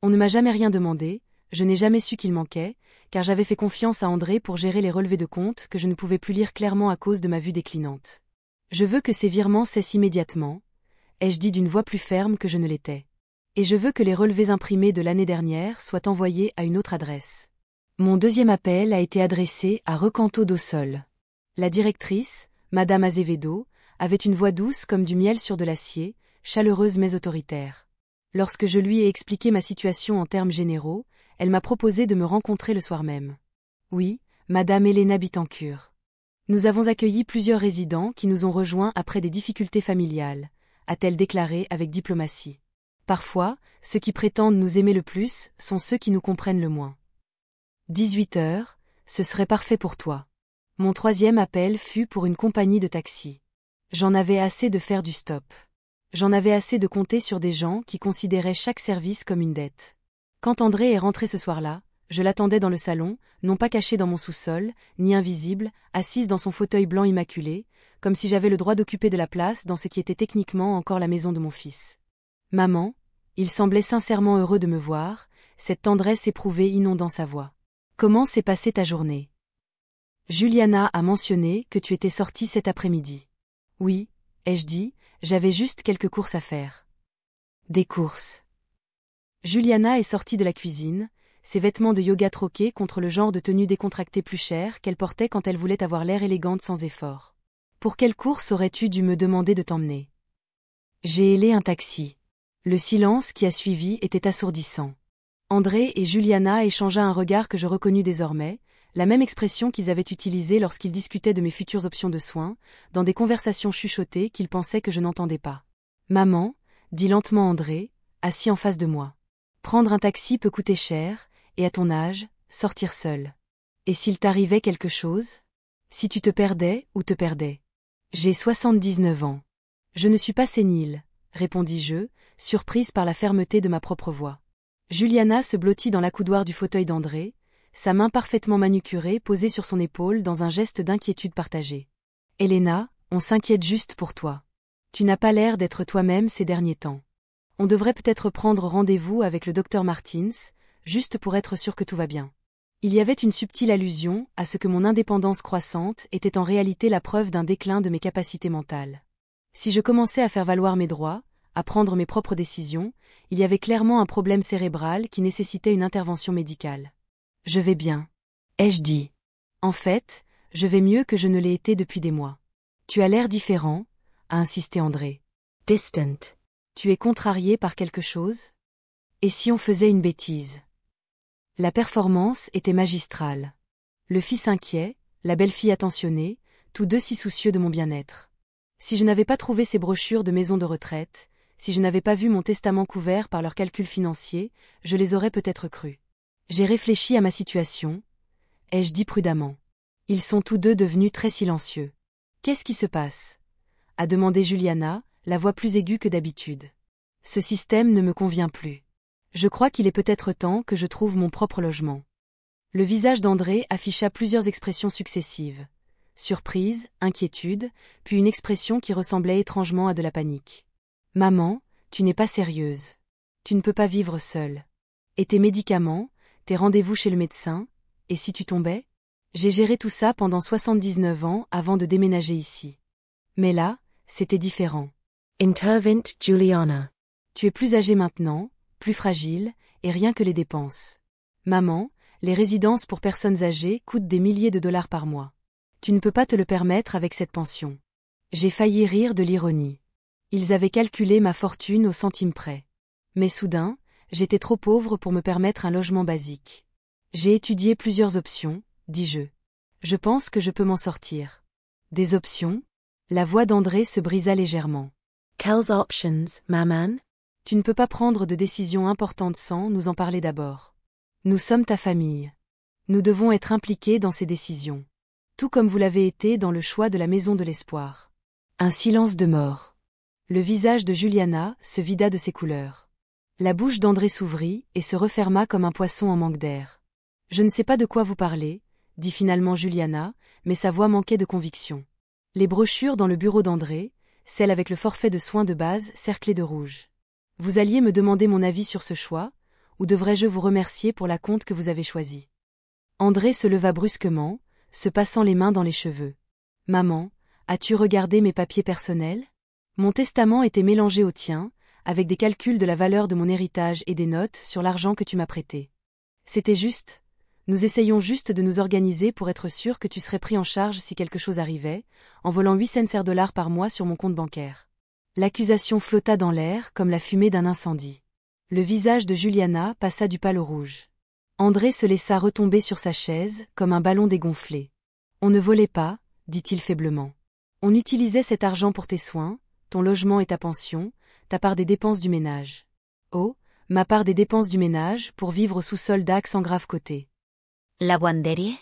S1: On ne m'a jamais rien demandé, je n'ai jamais su qu'il manquait, car j'avais fait confiance à André pour gérer les relevés de compte que je ne pouvais plus lire clairement à cause de ma vue déclinante. Je veux que ces virements cessent immédiatement, ai-je dit d'une voix plus ferme que je ne l'étais. Et je veux que les relevés imprimés de l'année dernière soient envoyés à une autre adresse. Mon deuxième appel a été adressé à Recanto do Sol. La directrice, Madame Azevedo, avait une voix douce comme du miel sur de l'acier, chaleureuse mais autoritaire. Lorsque je lui ai expliqué ma situation en termes généraux, elle m'a proposé de me rencontrer le soir même. Oui, Madame Elena Bitancur. Nous avons accueilli plusieurs résidents qui nous ont rejoints après des difficultés familiales, a-t-elle déclaré avec diplomatie. Parfois, ceux qui prétendent nous aimer le plus sont ceux qui nous comprennent le moins. 18 heures, ce serait parfait pour toi. Mon troisième appel fut pour une compagnie de taxi. J'en avais assez de faire du stop. J'en avais assez de compter sur des gens qui considéraient chaque service comme une dette. Quand André est rentré ce soir-là, je l'attendais dans le salon, non pas caché dans mon sous-sol, ni invisible, assise dans son fauteuil blanc immaculé, comme si j'avais le droit d'occuper de la place dans ce qui était techniquement encore la maison de mon fils. Maman, il semblait sincèrement heureux de me voir, cette tendresse éprouvée inondant sa voix. Comment s'est passée ta journée? Juliana a mentionné que tu étais sortie cet après-midi. Oui, ai-je dit, j'avais juste quelques courses à faire. Des courses. Juliana est sortie de la cuisine, ses vêtements de yoga troqués contre le genre de tenue décontractée plus chère qu'elle portait quand elle voulait avoir l'air élégante sans effort. Pour quelle course aurais-tu dû me demander de t'emmener? J'ai hélé un taxi. Le silence qui a suivi était assourdissant. André et Juliana échangea un regard que je reconnus désormais, la même expression qu'ils avaient utilisée lorsqu'ils discutaient de mes futures options de soins, dans des conversations chuchotées qu'ils pensaient que je n'entendais pas. Maman, dit lentement André, assis en face de moi. Prendre un taxi peut coûter cher, et à ton âge, sortir seul. Et s'il t'arrivait quelque chose? Si tu te perdais ou te perdais? J'ai 79 ans. Je ne suis pas sénile, répondis-je, surprise par la fermeté de ma propre voix. Juliana se blottit dans l'accoudoir du fauteuil d'André, sa main parfaitement manucurée posée sur son épaule dans un geste d'inquiétude partagée. Elena, on s'inquiète juste pour toi. Tu n'as pas l'air d'être toi-même ces derniers temps. On devrait peut-être prendre rendez-vous avec le docteur Martins, juste pour être sûr que tout va bien. Il y avait une subtile allusion à ce que mon indépendance croissante était en réalité la preuve d'un déclin de mes capacités mentales. Si je commençais à faire valoir mes droits, à prendre mes propres décisions, il y avait clairement un problème cérébral qui nécessitait une intervention médicale. Je vais bien, ai-je dit. En fait, je vais mieux que je ne l'ai été depuis des mois. Tu as l'air différent, a insisté André. Distant. Tu es contrarié par quelque chose? Et si on faisait une bêtise? La performance était magistrale. Le fils inquiet, la belle-fille attentionnée, tous deux si soucieux de mon bien-être. Si je n'avais pas trouvé ces brochures de maison de retraite, si je n'avais pas vu mon testament couvert par leurs calculs financiers, je les aurais peut-être crus. J'ai réfléchi à ma situation, ai-je dit prudemment. Ils sont tous deux devenus très silencieux. Qu'est-ce qui se passe? A demandé Juliana, la voix plus aiguë que d'habitude. Ce système ne me convient plus. Je crois qu'il est peut-être temps que je trouve mon propre logement. Le visage d'André afficha plusieurs expressions successives. Surprise, inquiétude, puis une expression qui ressemblait étrangement à de la panique. Maman, tu n'es pas sérieuse. Tu ne peux pas vivre seule. Et tes médicaments, tes rendez-vous chez le médecin, et si tu tombais? J'ai géré tout ça pendant 79 ans avant de déménager ici. Mais là, c'était différent. Intervint Juliana. Tu es plus âgée maintenant, plus fragile, et rien que les dépenses. Maman, les résidences pour personnes âgées coûtent des milliers de dollars par mois. Tu ne peux pas te le permettre avec cette pension. J'ai failli rire de l'ironie. Ils avaient calculé ma fortune au centime près. Mais soudain, j'étais trop pauvre pour me permettre un logement basique. J'ai étudié plusieurs options, dis-je. Je pense que je peux m'en sortir. Des options? La voix d'André se brisa légèrement. Quelles options, maman? Tu ne peux pas prendre de décisions importantes sans nous en parler d'abord. Nous sommes ta famille. Nous devons être impliqués dans ces décisions. Tout comme vous l'avez été dans le choix de la maison de l'espoir. Un silence de mort. Le visage de Juliana se vida de ses couleurs. La bouche d'André s'ouvrit et se referma comme un poisson en manque d'air. Je ne sais pas de quoi vous parlez, dit finalement Juliana, mais sa voix manquait de conviction. Les brochures dans le bureau d'André, celle avec le forfait de soins de base cerclé de rouge. Vous alliez me demander mon avis sur ce choix, ou devrais-je vous remercier pour la compte que vous avez choisie? André se leva brusquement, se passant les mains dans les cheveux. Maman, as-tu regardé mes papiers personnels? Mon testament était mélangé au tien, avec des calculs de la valeur de mon héritage et des notes sur l'argent que tu m'as prêté. C'était juste. Nous essayons juste de nous organiser pour être sûrs que tu serais pris en charge si quelque chose arrivait, en volant 800 dollars par mois sur mon compte bancaire. L'accusation flotta dans l'air comme la fumée d'un incendie. Le visage de Juliana passa du pâle au rouge. André se laissa retomber sur sa chaise comme un ballon dégonflé. On ne volait pas, dit-il faiblement. On utilisait cet argent pour tes soins, ton logement et ta pension, ta part des dépenses du ménage. Oh, ma part des dépenses du ménage pour vivre au sous-sol d'Axe en grave côté.
S2: Lavanderie?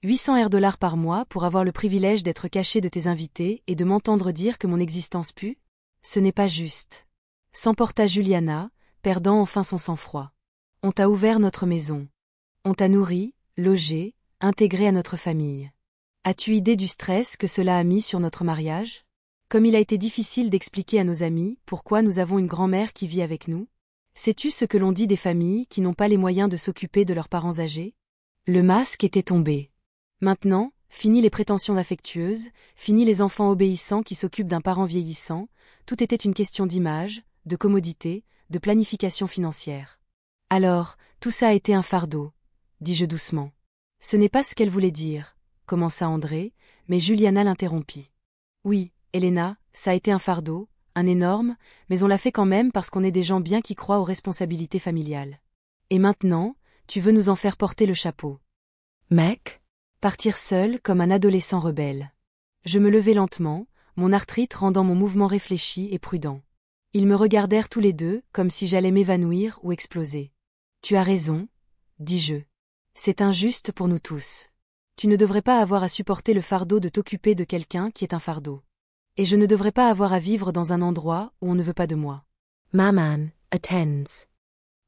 S1: 800 $ par mois pour avoir le privilège d'être caché de tes invités et de m'entendre dire que mon existence pue? Ce n'est pas juste. S'emporta Juliana, perdant enfin son sang-froid. On t'a ouvert notre maison. On t'a nourri, logé, intégré à notre famille. As-tu idée du stress que cela a mis sur notre mariage? Comme il a été difficile d'expliquer à nos amis pourquoi nous avons une grand-mère qui vit avec nous? Sais-tu ce que l'on dit des familles qui n'ont pas les moyens de s'occuper de leurs parents âgés? Le masque était tombé. Maintenant, fini les prétentions affectueuses, fini les enfants obéissants qui s'occupent d'un parent vieillissant, tout était une question d'image, de commodité, de planification financière. Alors, tout ça a été un fardeau, dis-je doucement. Ce n'est pas ce qu'elle voulait dire, commença André, mais Juliana l'interrompit. Oui, Elena, ça a été un fardeau, un énorme, mais on l'a fait quand même parce qu'on est des gens bien qui croient aux responsabilités familiales. Et maintenant, tu veux nous en faire porter le chapeau. Mec? Partir seul comme un adolescent rebelle. Je me levai lentement, mon arthrite rendant mon mouvement réfléchi et prudent. Ils me regardèrent tous les deux, comme si j'allais m'évanouir ou exploser. Tu as raison, dis-je. C'est injuste pour nous tous. Tu ne devrais pas avoir à supporter le fardeau de t'occuper de quelqu'un qui est un fardeau. Et je ne devrais pas avoir à vivre dans un endroit où on ne veut pas de moi.
S2: Maman attends.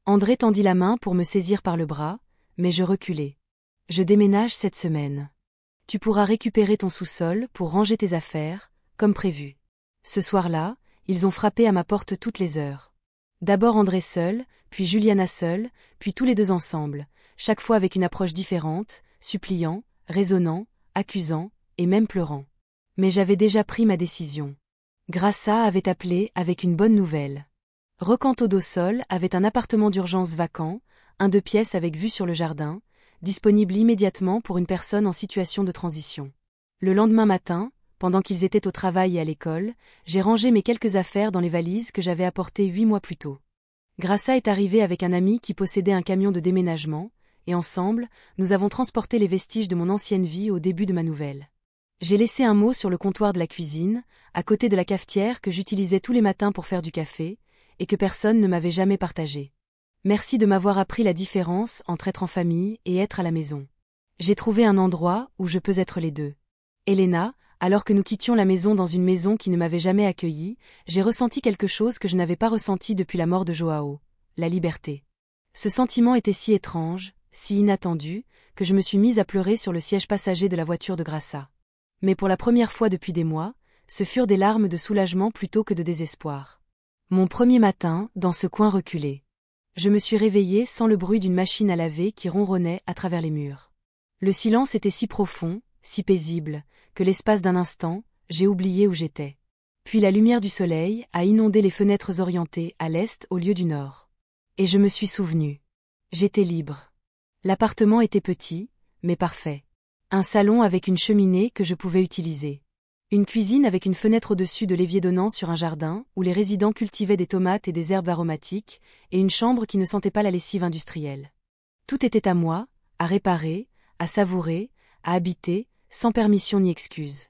S1: André tendit la main pour me saisir par le bras, mais je reculai. Je déménage cette semaine. Tu pourras récupérer ton sous-sol pour ranger tes affaires, comme prévu. Ce soir-là, ils ont frappé à ma porte toutes les heures. D'abord André seul, puis Juliana seule, puis tous les deux ensemble, chaque fois avec une approche différente, suppliant, raisonnant, accusant, et même pleurant. Mais j'avais déjà pris ma décision. Grassa avait appelé avec une bonne nouvelle. Recanto do Sol avait un appartement d'urgence vacant, un 2 pièces avec vue sur le jardin, disponible immédiatement pour une personne en situation de transition. Le lendemain matin, pendant qu'ils étaient au travail et à l'école, j'ai rangé mes quelques affaires dans les valises que j'avais apportées 8 mois plus tôt. Grassa est arrivé avec un ami qui possédait un camion de déménagement, et ensemble, nous avons transporté les vestiges de mon ancienne vie au début de ma nouvelle. J'ai laissé un mot sur le comptoir de la cuisine, à côté de la cafetière que j'utilisais tous les matins pour faire du café, et que personne ne m'avait jamais partagé. Merci de m'avoir appris la différence entre être en famille et être à la maison. J'ai trouvé un endroit où je peux être les deux. Elena, alors que nous quittions la maison dans une maison qui ne m'avait jamais accueillie, j'ai ressenti quelque chose que je n'avais pas ressenti depuis la mort de Joao, la liberté. Ce sentiment était si étrange, si inattendu, que je me suis mise à pleurer sur le siège passager de la voiture de Grassa. Mais pour la première fois depuis des mois, ce furent des larmes de soulagement plutôt que de désespoir. Mon premier matin, dans ce coin reculé. Je me suis réveillée sans le bruit d'une machine à laver qui ronronnait à travers les murs. Le silence était si profond, si paisible, que l'espace d'un instant, j'ai oublié où j'étais. Puis la lumière du soleil a inondé les fenêtres orientées à l'est au lieu du nord. Et je me suis souvenue. J'étais libre. L'appartement était petit, mais parfait. Un salon avec une cheminée que je pouvais utiliser. Une cuisine avec une fenêtre au-dessus de l'évier donnant sur un jardin où les résidents cultivaient des tomates et des herbes aromatiques, et une chambre qui ne sentait pas la lessive industrielle. Tout était à moi, à réparer, à savourer, à habiter, sans permission ni excuse.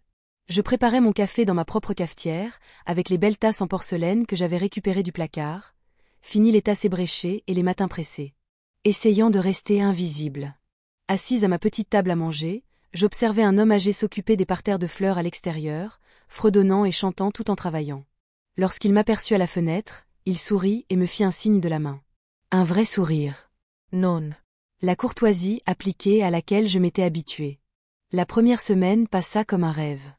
S1: Je préparais mon café dans ma propre cafetière, avec les belles tasses en porcelaine que j'avais récupérées du placard, fini les tasses ébréchées et les matins pressés. Essayant de rester invisible. Assise à ma petite table à manger, j'observais un homme âgé s'occuper des parterres de fleurs à l'extérieur, fredonnant et chantant tout en travaillant. Lorsqu'il m'aperçut à la fenêtre, il sourit et me fit un signe de la main. Un vrai sourire. Non. La courtoisie appliquée à laquelle je m'étais habituée. La première semaine passa comme un rêve.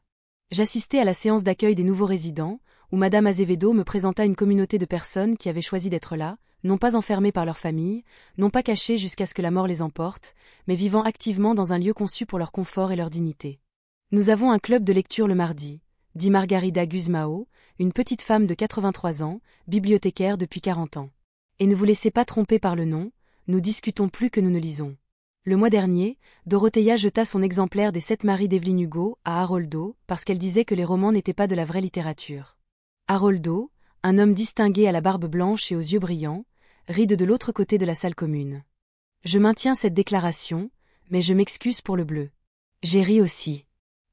S1: J'assistais à la séance d'accueil des nouveaux résidents, où Madame Azevedo me présenta une communauté de personnes qui avaient choisi d'être là, non pas enfermées par leur famille, non pas cachées jusqu'à ce que la mort les emporte, mais vivant activement dans un lieu conçu pour leur confort et leur dignité. Nous avons un club de lecture le mardi, dit Margarida Guzmao, une petite femme de 83 ans, bibliothécaire depuis 40 ans. Et ne vous laissez pas tromper par le nom, nous discutons plus que nous ne lisons. Le mois dernier, Dorothea jeta son exemplaire des 7 maris d'Evelyn Hugo à Haroldo parce qu'elle disait que les romans n'étaient pas de la vraie littérature. Haroldo, un homme distingué à la barbe blanche et aux yeux brillants, ride de l'autre côté de la salle commune. Je maintiens cette déclaration, mais je m'excuse pour le bleu. J'ai ri aussi.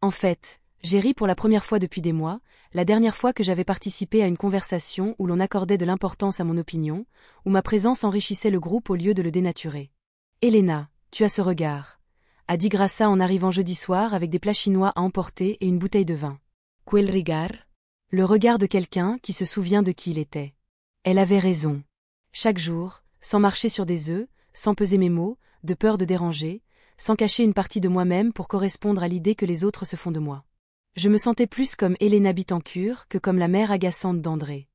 S1: En fait, j'ai ri pour la première fois depuis des mois, la dernière fois que j'avais participé à une conversation où l'on accordait de l'importance à mon opinion, où ma présence enrichissait le groupe au lieu de le dénaturer. Elena, tu as ce regard, a dit Graça en arrivant jeudi soir avec des plats chinois à emporter et une bouteille de vin. Quel regard? Le regard de quelqu'un qui se souvient de qui il était. Elle avait raison. Chaque jour, sans marcher sur des œufs, sans peser mes mots, de peur de déranger, sans cacher une partie de moi-même pour correspondre à l'idée que les autres se font de moi. Je me sentais plus comme Elena Bittencourt que comme la mère agaçante d'André.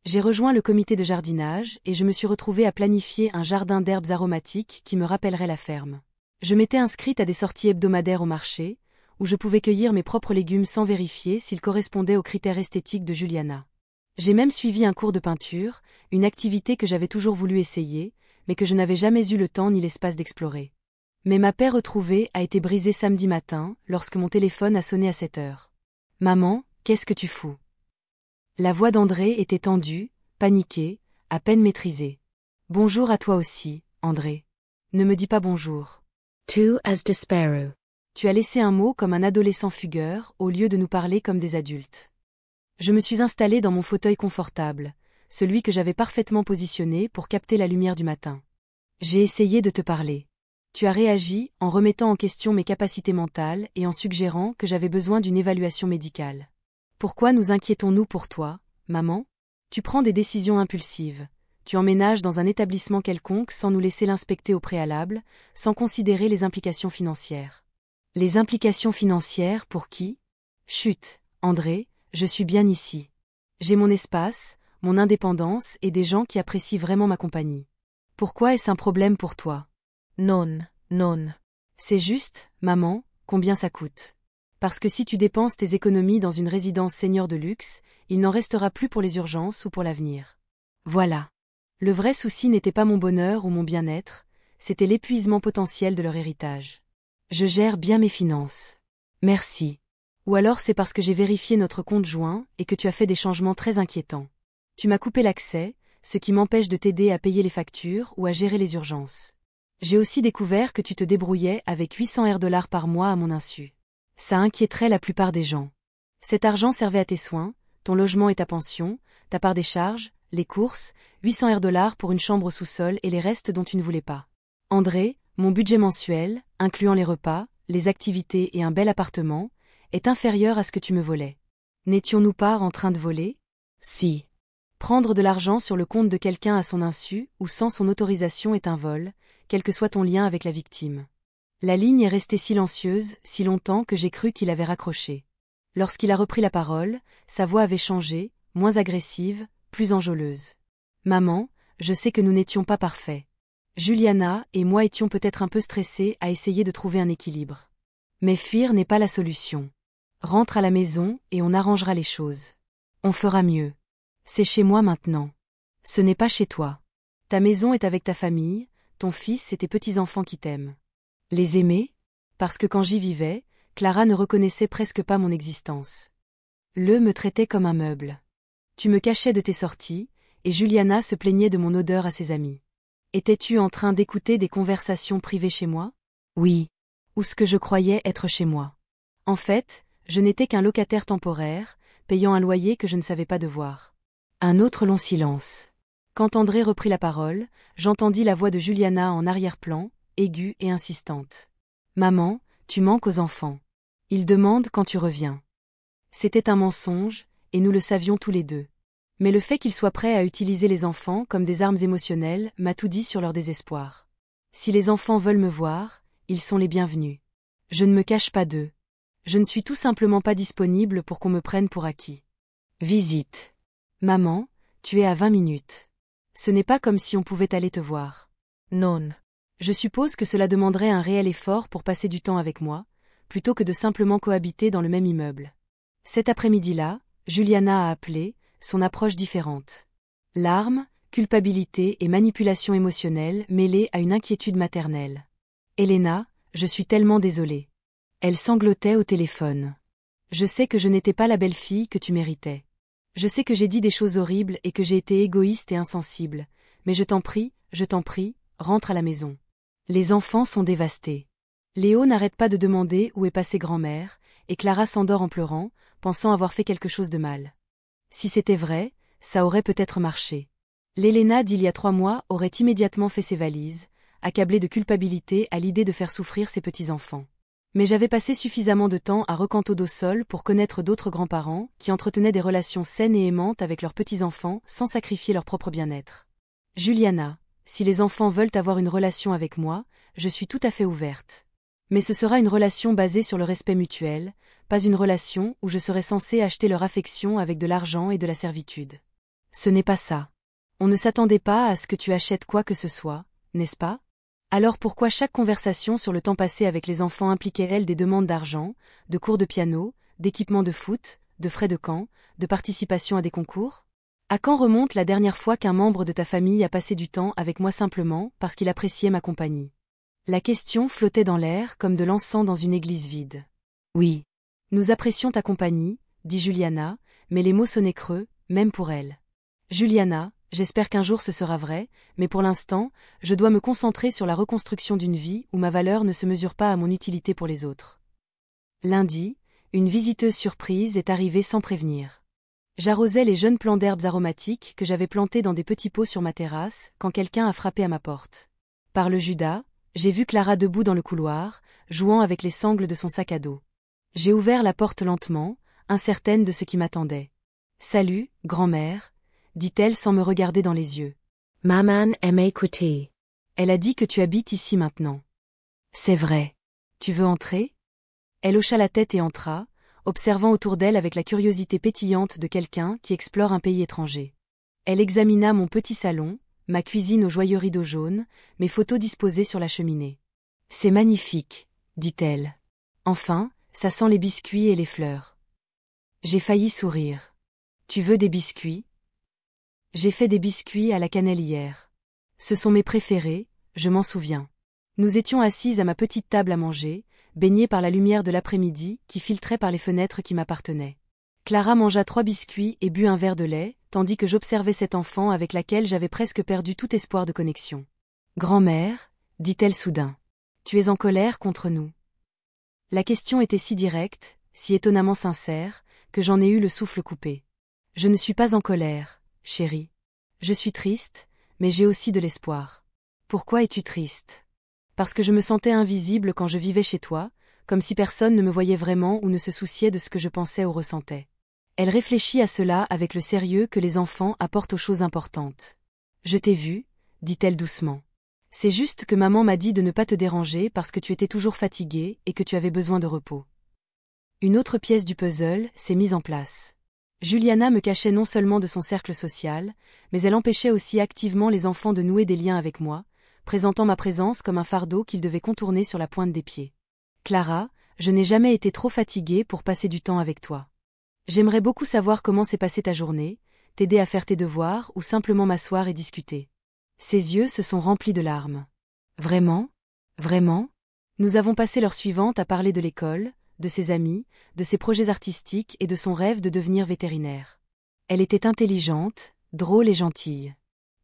S1: J'ai rejoint le comité de jardinage et je me suis retrouvée à planifier un jardin d'herbes aromatiques qui me rappellerait la ferme. Je m'étais inscrite à des sorties hebdomadaires au marché, où je pouvais cueillir mes propres légumes sans vérifier s'ils correspondaient aux critères esthétiques de Juliana. J'ai même suivi un cours de peinture, une activité que j'avais toujours voulu essayer, mais que je n'avais jamais eu le temps ni l'espace d'explorer. Mais ma paix retrouvée a été brisée samedi matin, lorsque mon téléphone a sonné à 7 heures. « Maman, qu'est-ce que tu fous ?» La voix d'André était tendue, paniquée, à peine maîtrisée. « Bonjour à toi aussi, André. Ne me dis pas bonjour. »
S2: Tu as despero.
S1: Tu as laissé un mot comme un adolescent fugueur au lieu de nous parler comme des adultes. Je me suis installée dans mon fauteuil confortable, celui que j'avais parfaitement positionné pour capter la lumière du matin. J'ai essayé de te parler. Tu as réagi en remettant en question mes capacités mentales et en suggérant que j'avais besoin d'une évaluation médicale. Pourquoi nous inquiétons-nous pour toi, maman? Tu prends des décisions impulsives. Tu emménages dans un établissement quelconque sans nous laisser l'inspecter au préalable, sans considérer les implications financières. Les implications financières pour qui? Chut, André, je suis bien ici. J'ai mon espace, mon indépendance et des gens qui apprécient vraiment ma compagnie. Pourquoi est-ce un problème pour toi?
S2: Non, non.
S1: C'est juste, maman, combien ça coûte. Parce que si tu dépenses tes économies dans une résidence senior de luxe, il n'en restera plus pour les urgences ou pour l'avenir. Voilà. Le vrai souci n'était pas mon bonheur ou mon bien-être, c'était l'épuisement potentiel de leur héritage. Je gère bien mes finances. Merci. Ou alors c'est parce que j'ai vérifié notre compte joint et que tu as fait des changements très inquiétants. Tu m'as coupé l'accès, ce qui m'empêche de t'aider à payer les factures ou à gérer les urgences. J'ai aussi découvert que tu te débrouillais avec 800 $ par mois à mon insu. Ça inquiéterait la plupart des gens. Cet argent servait à tes soins, ton logement et ta pension, ta part des charges, les courses, 800 $ pour une chambre au sous-sol et les restes dont tu ne voulais pas. André, mon budget mensuel, incluant les repas, les activités et un bel appartement, est inférieur à ce que tu me volais. N'étions-nous pas en train de voler? Si. Prendre de l'argent sur le compte de quelqu'un à son insu ou sans son autorisation est un vol, quel que soit ton lien avec la victime. La ligne est restée silencieuse si longtemps que j'ai cru qu'il avait raccroché. Lorsqu'il a repris la parole, sa voix avait changé, moins agressive, plus enjôleuse. Maman, je sais que nous n'étions pas parfaits. Juliana et moi étions peut-être un peu stressés à essayer de trouver un équilibre. Mais fuir n'est pas la solution. Rentre à la maison et on arrangera les choses. On fera mieux. C'est chez moi maintenant. Ce n'est pas chez toi. Ta maison est avec ta famille, ton fils et tes petits-enfants qui t'aiment. Les aimer? Parce que quand j'y vivais, Clara ne reconnaissait presque pas mon existence. Le me traitait comme un meuble. Tu me cachais de tes sorties, et Juliana se plaignait de mon odeur à ses amis. Étais-tu en train d'écouter des conversations privées chez moi? Oui. Ou ce que je croyais être chez moi. En fait, je n'étais qu'un locataire temporaire, payant un loyer que je ne savais pas devoir. Un autre long silence. Quand André reprit la parole, j'entendis la voix de Juliana en arrière-plan, aiguë et insistante. « Maman, tu manques aux enfants. Ils demandent quand tu reviens. » C'était un mensonge, et nous le savions tous les deux. Mais le fait qu'ils soient prêts à utiliser les enfants comme des armes émotionnelles m'a tout dit sur leur désespoir. Si les enfants veulent me voir, ils sont les bienvenus. Je ne me cache pas d'eux. Je ne suis tout simplement pas disponible pour qu'on me prenne pour acquis. Visite. Maman, tu es à 20 minutes. Ce n'est pas comme si on pouvait aller te voir. Non. Je suppose que cela demanderait un réel effort pour passer du temps avec moi, plutôt que de simplement cohabiter dans le même immeuble. Cet après-midi-là, Juliana a appelé, son approche différente. Larmes, culpabilité et manipulation émotionnelle mêlées à une inquiétude maternelle. Elena, je suis tellement désolée. Elle sanglotait au téléphone. Je sais que je n'étais pas la belle-fille que tu méritais. Je sais que j'ai dit des choses horribles et que j'ai été égoïste et insensible, mais je t'en prie, rentre à la maison. Les enfants sont dévastés. Léo n'arrête pas de demander où est passée grand-mère, et Clara s'endort en pleurant, pensant avoir fait quelque chose de mal. Si c'était vrai, ça aurait peut-être marché. L'Elena d'il y a 3 mois aurait immédiatement fait ses valises, accablée de culpabilité à l'idée de faire souffrir ses petits-enfants. Mais j'avais passé suffisamment de temps à Recanto-do-Sol pour connaître d'autres grands-parents qui entretenaient des relations saines et aimantes avec leurs petits-enfants sans sacrifier leur propre bien-être. Juliana, si les enfants veulent avoir une relation avec moi, je suis tout à fait ouverte. Mais ce sera une relation basée sur le respect mutuel, pas une relation où je serai censée acheter leur affection avec de l'argent et de la servitude. Ce n'est pas ça. On ne s'attendait pas à ce que tu achètes quoi que ce soit, n'est-ce pas? Alors pourquoi chaque conversation sur le temps passé avec les enfants impliquait-elle des demandes d'argent, de cours de piano, d'équipement de foot, de frais de camp, de participation à des concours? À quand remonte la dernière fois qu'un membre de ta famille a passé du temps avec moi simplement parce qu'il appréciait ma compagnie? La question flottait dans l'air comme de l'encens dans une église vide. Oui. Nous apprécions ta compagnie, dit Juliana, mais les mots sonnaient creux, même pour elle. Juliana, j'espère qu'un jour ce sera vrai, mais pour l'instant, je dois me concentrer sur la reconstruction d'une vie où ma valeur ne se mesure pas à mon utilité pour les autres. Lundi, une visiteuse surprise est arrivée sans prévenir. J'arrosais les jeunes plants d'herbes aromatiques que j'avais plantés dans des petits pots sur ma terrasse quand quelqu'un a frappé à ma porte. Par le Judas, j'ai vu Clara debout dans le couloir, jouant avec les sangles de son sac à dos. J'ai ouvert la porte lentement, incertaine de ce qui m'attendait. « Salut, grand-mère », dit-elle sans me regarder dans les yeux.
S2: « Maman aime écouter. »
S1: Elle a dit que tu habites ici maintenant. C'est vrai. Tu veux entrer? Elle hocha la tête et entra, observant autour d'elle avec la curiosité pétillante de quelqu'un qui explore un pays étranger. Elle examina mon petit salon, ma cuisine aux joyeux rideaux jaunes, mes photos disposées sur la cheminée. « C'est magnifique, » dit-elle. « Enfin, ça sent les biscuits et les fleurs. » J'ai failli sourire. « Tu veux des biscuits? » J'ai fait des biscuits à la cannelle hier. Ce sont mes préférés, je m'en souviens. Nous étions assises à ma petite table à manger, baignés par la lumière de l'après-midi qui filtrait par les fenêtres qui m'appartenaient. Clara mangea 3 biscuits et but un verre de lait, tandis que j'observais cette enfant avec laquelle j'avais presque perdu tout espoir de connexion. « Grand-mère, » dit-elle soudain, « tu es en colère contre nous. » La question était si directe, si étonnamment sincère, que j'en ai eu le souffle coupé. « Je ne suis pas en colère, chérie. Je suis triste, mais j'ai aussi de l'espoir. » « Pourquoi es-tu triste? » « Parce que je me sentais invisible quand je vivais chez toi, comme si personne ne me voyait vraiment ou ne se souciait de ce que je pensais ou ressentais. » Elle réfléchit à cela avec le sérieux que les enfants apportent aux choses importantes. « Je t'ai vu, » dit-elle doucement. « C'est juste que maman m'a dit de ne pas te déranger parce que tu étais toujours fatiguée et que tu avais besoin de repos. » Une autre pièce du puzzle s'est mise en place. Juliana me cachait non seulement de son cercle social, mais elle empêchait aussi activement les enfants de nouer des liens avec moi, présentant ma présence comme un fardeau qu'ils devaient contourner sur la pointe des pieds. « Clara, je n'ai jamais été trop fatiguée pour passer du temps avec toi. J'aimerais beaucoup savoir comment s'est passée ta journée, t'aider à faire tes devoirs ou simplement m'asseoir et discuter. » Ses yeux se sont remplis de larmes. « Vraiment? Vraiment ?» Nous avons passé l'heure suivante à parler de l'école, de ses amis, de ses projets artistiques et de son rêve de devenir vétérinaire. Elle était intelligente, drôle et gentille.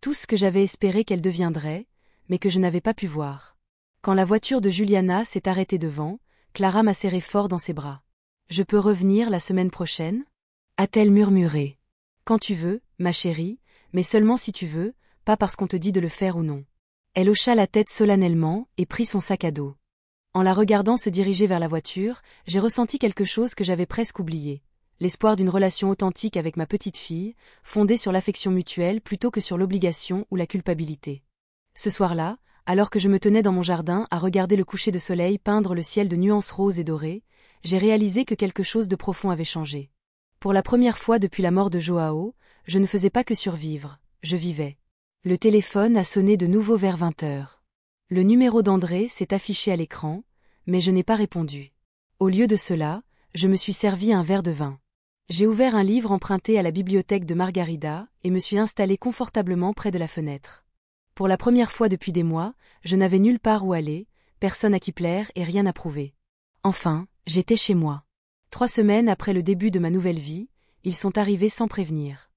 S1: Tout ce que j'avais espéré qu'elle deviendrait, mais que je n'avais pas pu voir. Quand la voiture de Juliana s'est arrêtée devant, Clara m'a serré fort dans ses bras. « Je peux revenir la semaine prochaine ?» a-t-elle murmuré. « Quand tu veux, ma chérie, mais seulement si tu veux, pas parce qu'on te dit de le faire ou non. » Elle hocha la tête solennellement et prit son sac à dos. En la regardant se diriger vers la voiture, j'ai ressenti quelque chose que j'avais presque oublié. L'espoir d'une relation authentique avec ma petite fille, fondée sur l'affection mutuelle plutôt que sur l'obligation ou la culpabilité. Ce soir-là, alors que je me tenais dans mon jardin à regarder le coucher de soleil peindre le ciel de nuances roses et dorées, j'ai réalisé que quelque chose de profond avait changé. Pour la première fois depuis la mort de Joao, je ne faisais pas que survivre, je vivais. Le téléphone a sonné de nouveau vers 20h. Le numéro d'André s'est affiché à l'écran, mais je n'ai pas répondu. Au lieu de cela, je me suis servi un verre de vin. J'ai ouvert un livre emprunté à la bibliothèque de Margarida et me suis installé confortablement près de la fenêtre. Pour la première fois depuis des mois, je n'avais nulle part où aller, personne à qui plaire et rien à prouver. Enfin, j'étais chez moi. 3 semaines après le début de ma nouvelle vie, ils sont arrivés sans prévenir.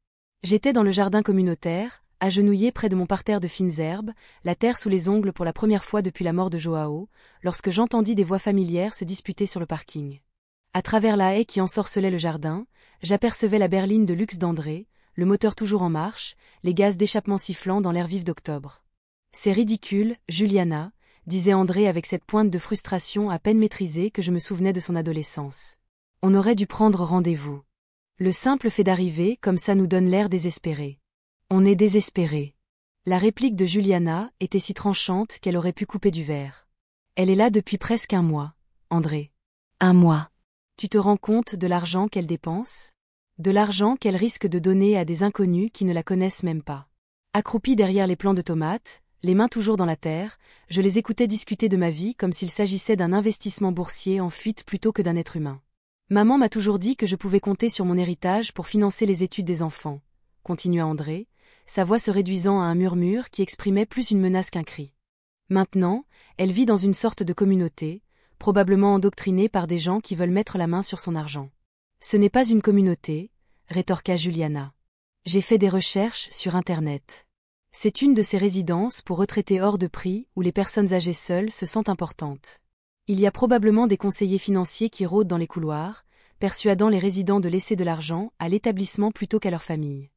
S1: J'étais dans le jardin communautaire, agenouillé près de mon parterre de fines herbes, la terre sous les ongles pour la première fois depuis la mort de Joao, lorsque j'entendis des voix familières se disputer sur le parking. À travers la haie qui ensorcelait le jardin, j'apercevais la berline de luxe d'André, le moteur toujours en marche, les gaz d'échappement sifflant dans l'air vif d'octobre. C'est ridicule, Juliana, disait André avec cette pointe de frustration à peine maîtrisée que je me souvenais de son adolescence. On aurait dû prendre rendez-vous. Le simple fait d'arriver comme ça nous donne l'air désespéré. On est désespéré. La réplique de Juliana était si tranchante qu'elle aurait pu couper du verre. Elle est là depuis presque un mois, André. Un mois. Tu te rends compte de l'argent qu'elle dépense ? De l'argent qu'elle risque de donner à des inconnus qui ne la connaissent même pas. Accroupie derrière les plants de tomates, les mains toujours dans la terre, je les écoutais discuter de ma vie comme s'il s'agissait d'un investissement boursier en fuite plutôt que d'un être humain. Maman m'a toujours dit que je pouvais compter sur mon héritage pour financer les études des enfants, continua André, sa voix se réduisant à un murmure qui exprimait plus une menace qu'un cri. Maintenant, elle vit dans une sorte de communauté, probablement endoctrinée par des gens qui veulent mettre la main sur son argent. Ce n'est pas une communauté, rétorqua Juliana. J'ai fait des recherches sur Internet. C'est une de ces résidences pour retraités hors de prix où les personnes âgées seules se sentent importantes. Il y a probablement des conseillers financiers qui rôdent dans les couloirs, persuadant les résidents de laisser de l'argent à l'établissement plutôt qu'à leur famille.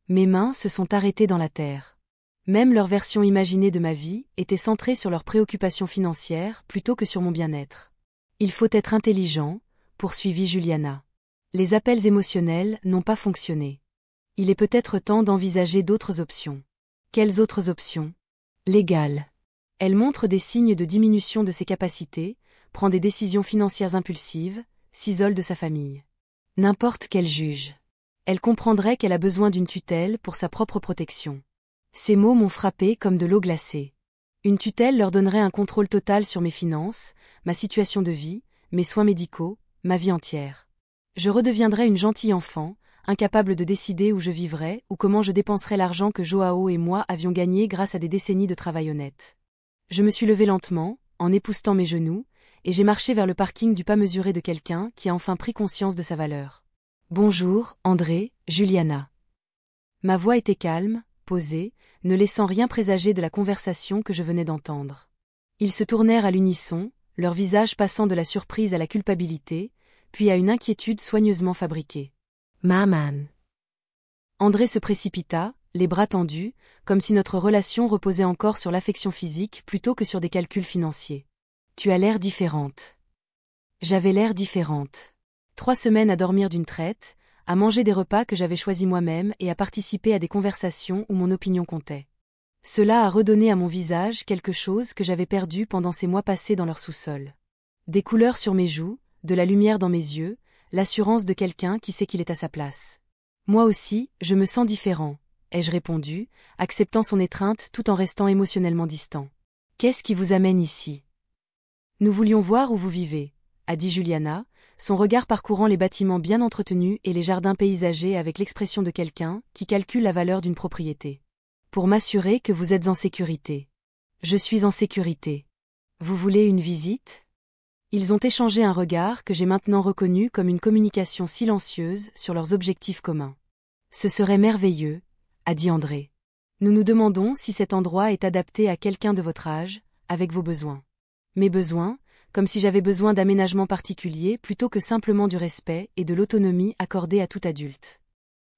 S1: Mes mains se sont arrêtées dans la terre. Même leur version imaginée de ma vie était centrée sur leurs préoccupations financières plutôt que sur mon bien-être. Il faut être intelligent, poursuivit Juliana. Les appels émotionnels n'ont pas fonctionné. Il est peut-être temps d'envisager d'autres options. Quelles autres options ? Légales. Elle montre des signes de diminution de ses capacités, prend des décisions financières impulsives, s'isole de sa famille. N'importe quel juge. Elle comprendrait qu'elle a besoin d'une tutelle pour sa propre protection. Ces mots m'ont frappé comme de l'eau glacée. Une tutelle leur donnerait un contrôle total sur mes finances, ma situation de vie, mes soins médicaux, ma vie entière. Je redeviendrais une gentille enfant, incapable de décider où je vivrais ou comment je dépenserais l'argent que Joao et moi avions gagné grâce à des décennies de travail honnête. Je me suis levée lentement, en époussetant mes genoux, et j'ai marché vers le parking du pas mesuré de quelqu'un qui a enfin pris conscience de sa valeur. Bonjour, André, Juliana. Ma voix était calme, posée, ne laissant rien présager de la conversation que je venais d'entendre. Ils se tournèrent à l'unisson, leur visage passant de la surprise à la culpabilité, puis à une inquiétude soigneusement fabriquée.
S2: Maman.
S1: André se précipita, les bras tendus, comme si notre relation reposait encore sur l'affection physique plutôt que sur des calculs financiers. Tu as l'air différente. J'avais l'air différente. 3 semaines à dormir d'une traite, à manger des repas que j'avais choisis moi-même et à participer à des conversations où mon opinion comptait. Cela a redonné à mon visage quelque chose que j'avais perdu pendant ces mois passés dans leur sous-sol. Des couleurs sur mes joues, de la lumière dans mes yeux, l'assurance de quelqu'un qui sait qu'il est à sa place. Moi aussi, je me sens différent, ai-je répondu, acceptant son étreinte tout en restant émotionnellement distant. Qu'est-ce qui vous amène ici ? Nous voulions voir où vous vivez, a dit Juliana, son regard parcourant les bâtiments bien entretenus et les jardins paysagers avec l'expression de quelqu'un qui calcule la valeur d'une propriété. Pour m'assurer que vous êtes en sécurité. Je suis en sécurité. Vous voulez une visite ? Ils ont échangé un regard que j'ai maintenant reconnu comme une communication silencieuse sur leurs objectifs communs. Ce serait merveilleux, a dit André. Nous nous demandons si cet endroit est adapté à quelqu'un de votre âge, avec vos besoins. Mes besoins, comme si j'avais besoin d'aménagements particuliers plutôt que simplement du respect et de l'autonomie accordée à tout adulte.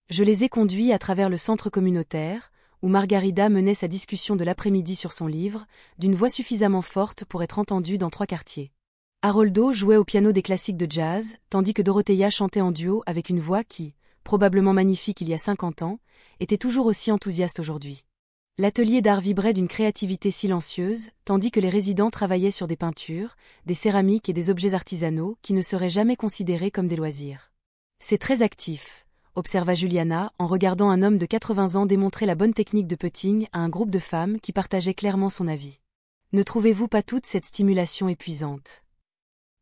S1: Je les ai conduits à travers le centre communautaire, où Margarida menait sa discussion de l'après-midi sur son livre, d'une voix suffisamment forte pour être entendue dans 3 quartiers. Haroldo jouait au piano des classiques de jazz, tandis que Dorothea chantait en duo avec une voix qui, probablement magnifique il y a 50 ans, était toujours aussi enthousiaste aujourd'hui. L'atelier d'art vibrait d'une créativité silencieuse, tandis que les résidents travaillaient sur des peintures, des céramiques et des objets artisanaux qui ne seraient jamais considérés comme des loisirs. C'est très actif, observa Juliana en regardant un homme de 80 ans démontrer la bonne technique de putting à un groupe de femmes qui partageaient clairement son avis. Ne trouvez-vous pas toute cette stimulation épuisante ?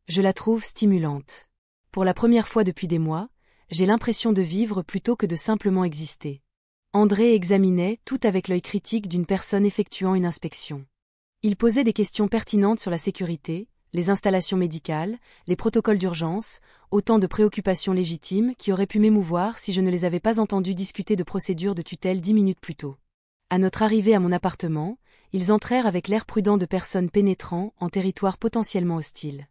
S1: Je la trouve stimulante. Pour la première fois depuis des mois, j'ai l'impression de vivre plutôt que de simplement exister. André examinait tout avec l'œil critique d'une personne effectuant une inspection. Il posait des questions pertinentes sur la sécurité, les installations médicales, les protocoles d'urgence, autant de préoccupations légitimes qui auraient pu m'émouvoir si je ne les avais pas entendus discuter de procédures de tutelle 10 minutes plus tôt. À notre arrivée à mon appartement, ils entrèrent avec l'air prudent de personnes pénétrant en territoire potentiellement hostile.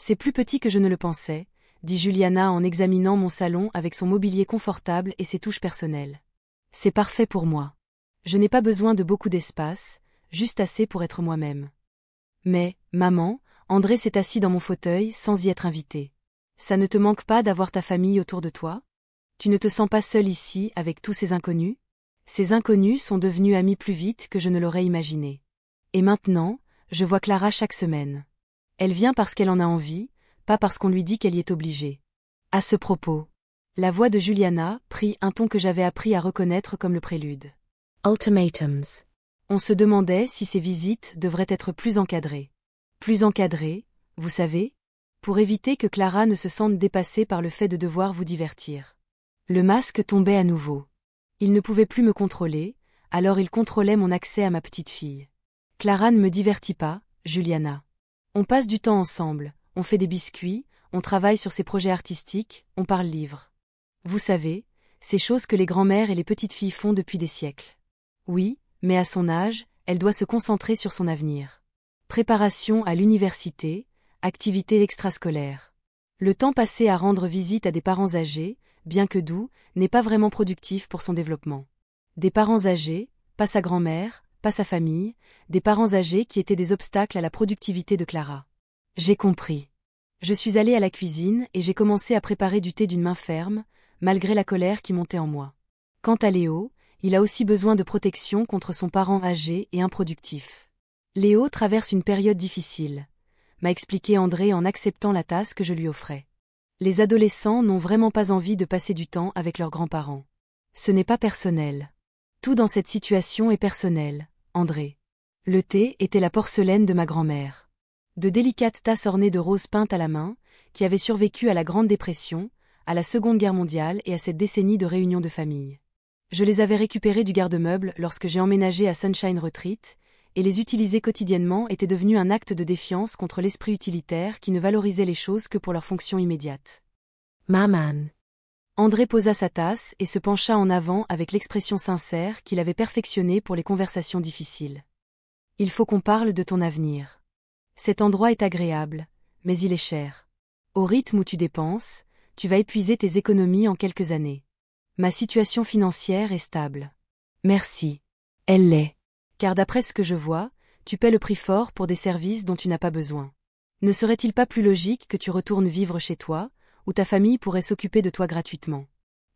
S1: C'est plus petit que je ne le pensais, dit Juliana en examinant mon salon avec son mobilier confortable et ses touches personnelles. C'est parfait pour moi. Je n'ai pas besoin de beaucoup d'espace, juste assez pour être moi-même. Mais, maman, André s'est assis dans mon fauteuil sans y être invité. Ça ne te manque pas d'avoir ta famille autour de toi? Tu ne te sens pas seule ici avec tous ces inconnus? Ces inconnus sont devenus amis plus vite que je ne l'aurais imaginé. Et maintenant, je vois Clara chaque semaine. Elle vient parce qu'elle en a envie, pas parce qu'on lui dit qu'elle y est obligée. À ce propos, la voix de Juliana prit un ton que j'avais appris à reconnaître comme le prélude.
S2: Ultimatums.
S1: On se demandait si ces visites devraient être plus encadrées. Plus encadrées, vous savez, pour éviter que Clara ne se sente dépassée par le fait de devoir vous divertir. Le masque tombait à nouveau. Il ne pouvait plus me contrôler, alors il contrôlait mon accès à ma petite fille. Clara ne me divertit pas, Juliana. On passe du temps ensemble, on fait des biscuits, on travaille sur ses projets artistiques, on parle livres. Vous savez, ces choses que les grands-mères et les petites filles font depuis des siècles. Oui, mais à son âge, elle doit se concentrer sur son avenir. Préparation à l'université, activités extrascolaires. Le temps passé à rendre visite à des parents âgés, bien que doux, n'est pas vraiment productif pour son développement. Des parents âgés, pas sa grand-mère, pas sa famille, des parents âgés qui étaient des obstacles à la productivité de Clara. J'ai compris. Je suis allée à la cuisine et j'ai commencé à préparer du thé d'une main ferme, malgré la colère qui montait en moi. Quant à Léo, il a aussi besoin de protection contre son parent âgé et improductif. Léo traverse une période difficile, m'a expliqué André en acceptant la tasse que je lui offrais. Les adolescents n'ont vraiment pas envie de passer du temps avec leurs grands-parents. Ce n'est pas personnel. Tout dans cette situation est personnel, André. Le thé était la porcelaine de ma grand-mère. De délicates tasses ornées de roses peintes à la main, qui avaient survécu à la Grande Dépression, à la Seconde Guerre mondiale et à cette décennie de réunions de famille. Je les avais récupérées du garde-meuble lorsque j'ai emménagé à Sunshine Retreat, et les utiliser quotidiennement était devenu un acte de défiance contre l'esprit utilitaire qui ne valorisait les choses que pour leur fonction immédiate.
S2: Maman.
S1: André posa sa tasse et se pencha en avant avec l'expression sincère qu'il avait perfectionnée pour les conversations difficiles. Il faut qu'on parle de ton avenir. Cet endroit est agréable, mais il est cher. Au rythme où tu dépenses, tu vas épuiser tes économies en quelques années. Ma situation financière est stable. Merci. Elle l'est. Car d'après ce que je vois, tu paies le prix fort pour des services dont tu n'as pas besoin. Ne serait-il pas plus logique que tu retournes vivre chez toi, où ta famille pourrait s'occuper de toi gratuitement?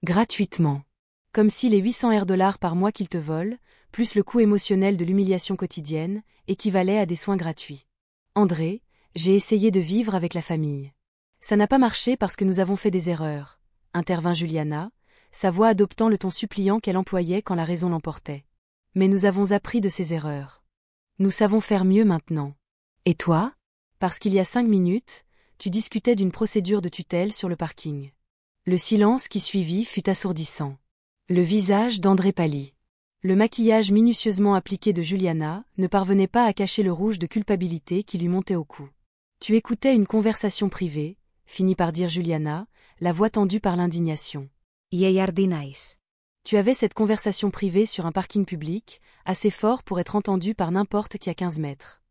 S1: Gratuitement. Comme si les 800 $ par mois qu'ils te volent, plus le coût émotionnel de l'humiliation quotidienne, équivalaient à des soins gratuits. André, j'ai essayé de vivre avec la famille. Ça n'a pas marché parce que nous avons fait des erreurs, intervint Juliana, sa voix adoptant le ton suppliant qu'elle employait quand la raison l'emportait. Mais nous avons appris de ces erreurs. Nous savons faire mieux maintenant. Et toi? Parce qu'il y a 5 minutes, tu discutais d'une procédure de tutelle sur le parking. Le silence qui suivit fut assourdissant. Le visage d'André pâlit. Le maquillage minutieusement appliqué de Juliana ne parvenait pas à cacher le rouge de culpabilité qui lui montait au cou. Tu écoutais une conversation privée, finit par dire Juliana, la voix tendue par l'indignation.
S2: Ieiardinais.
S1: Tu avais cette conversation privée sur un parking public, assez fort pour être entendue par n'importe qui à 15 mètres.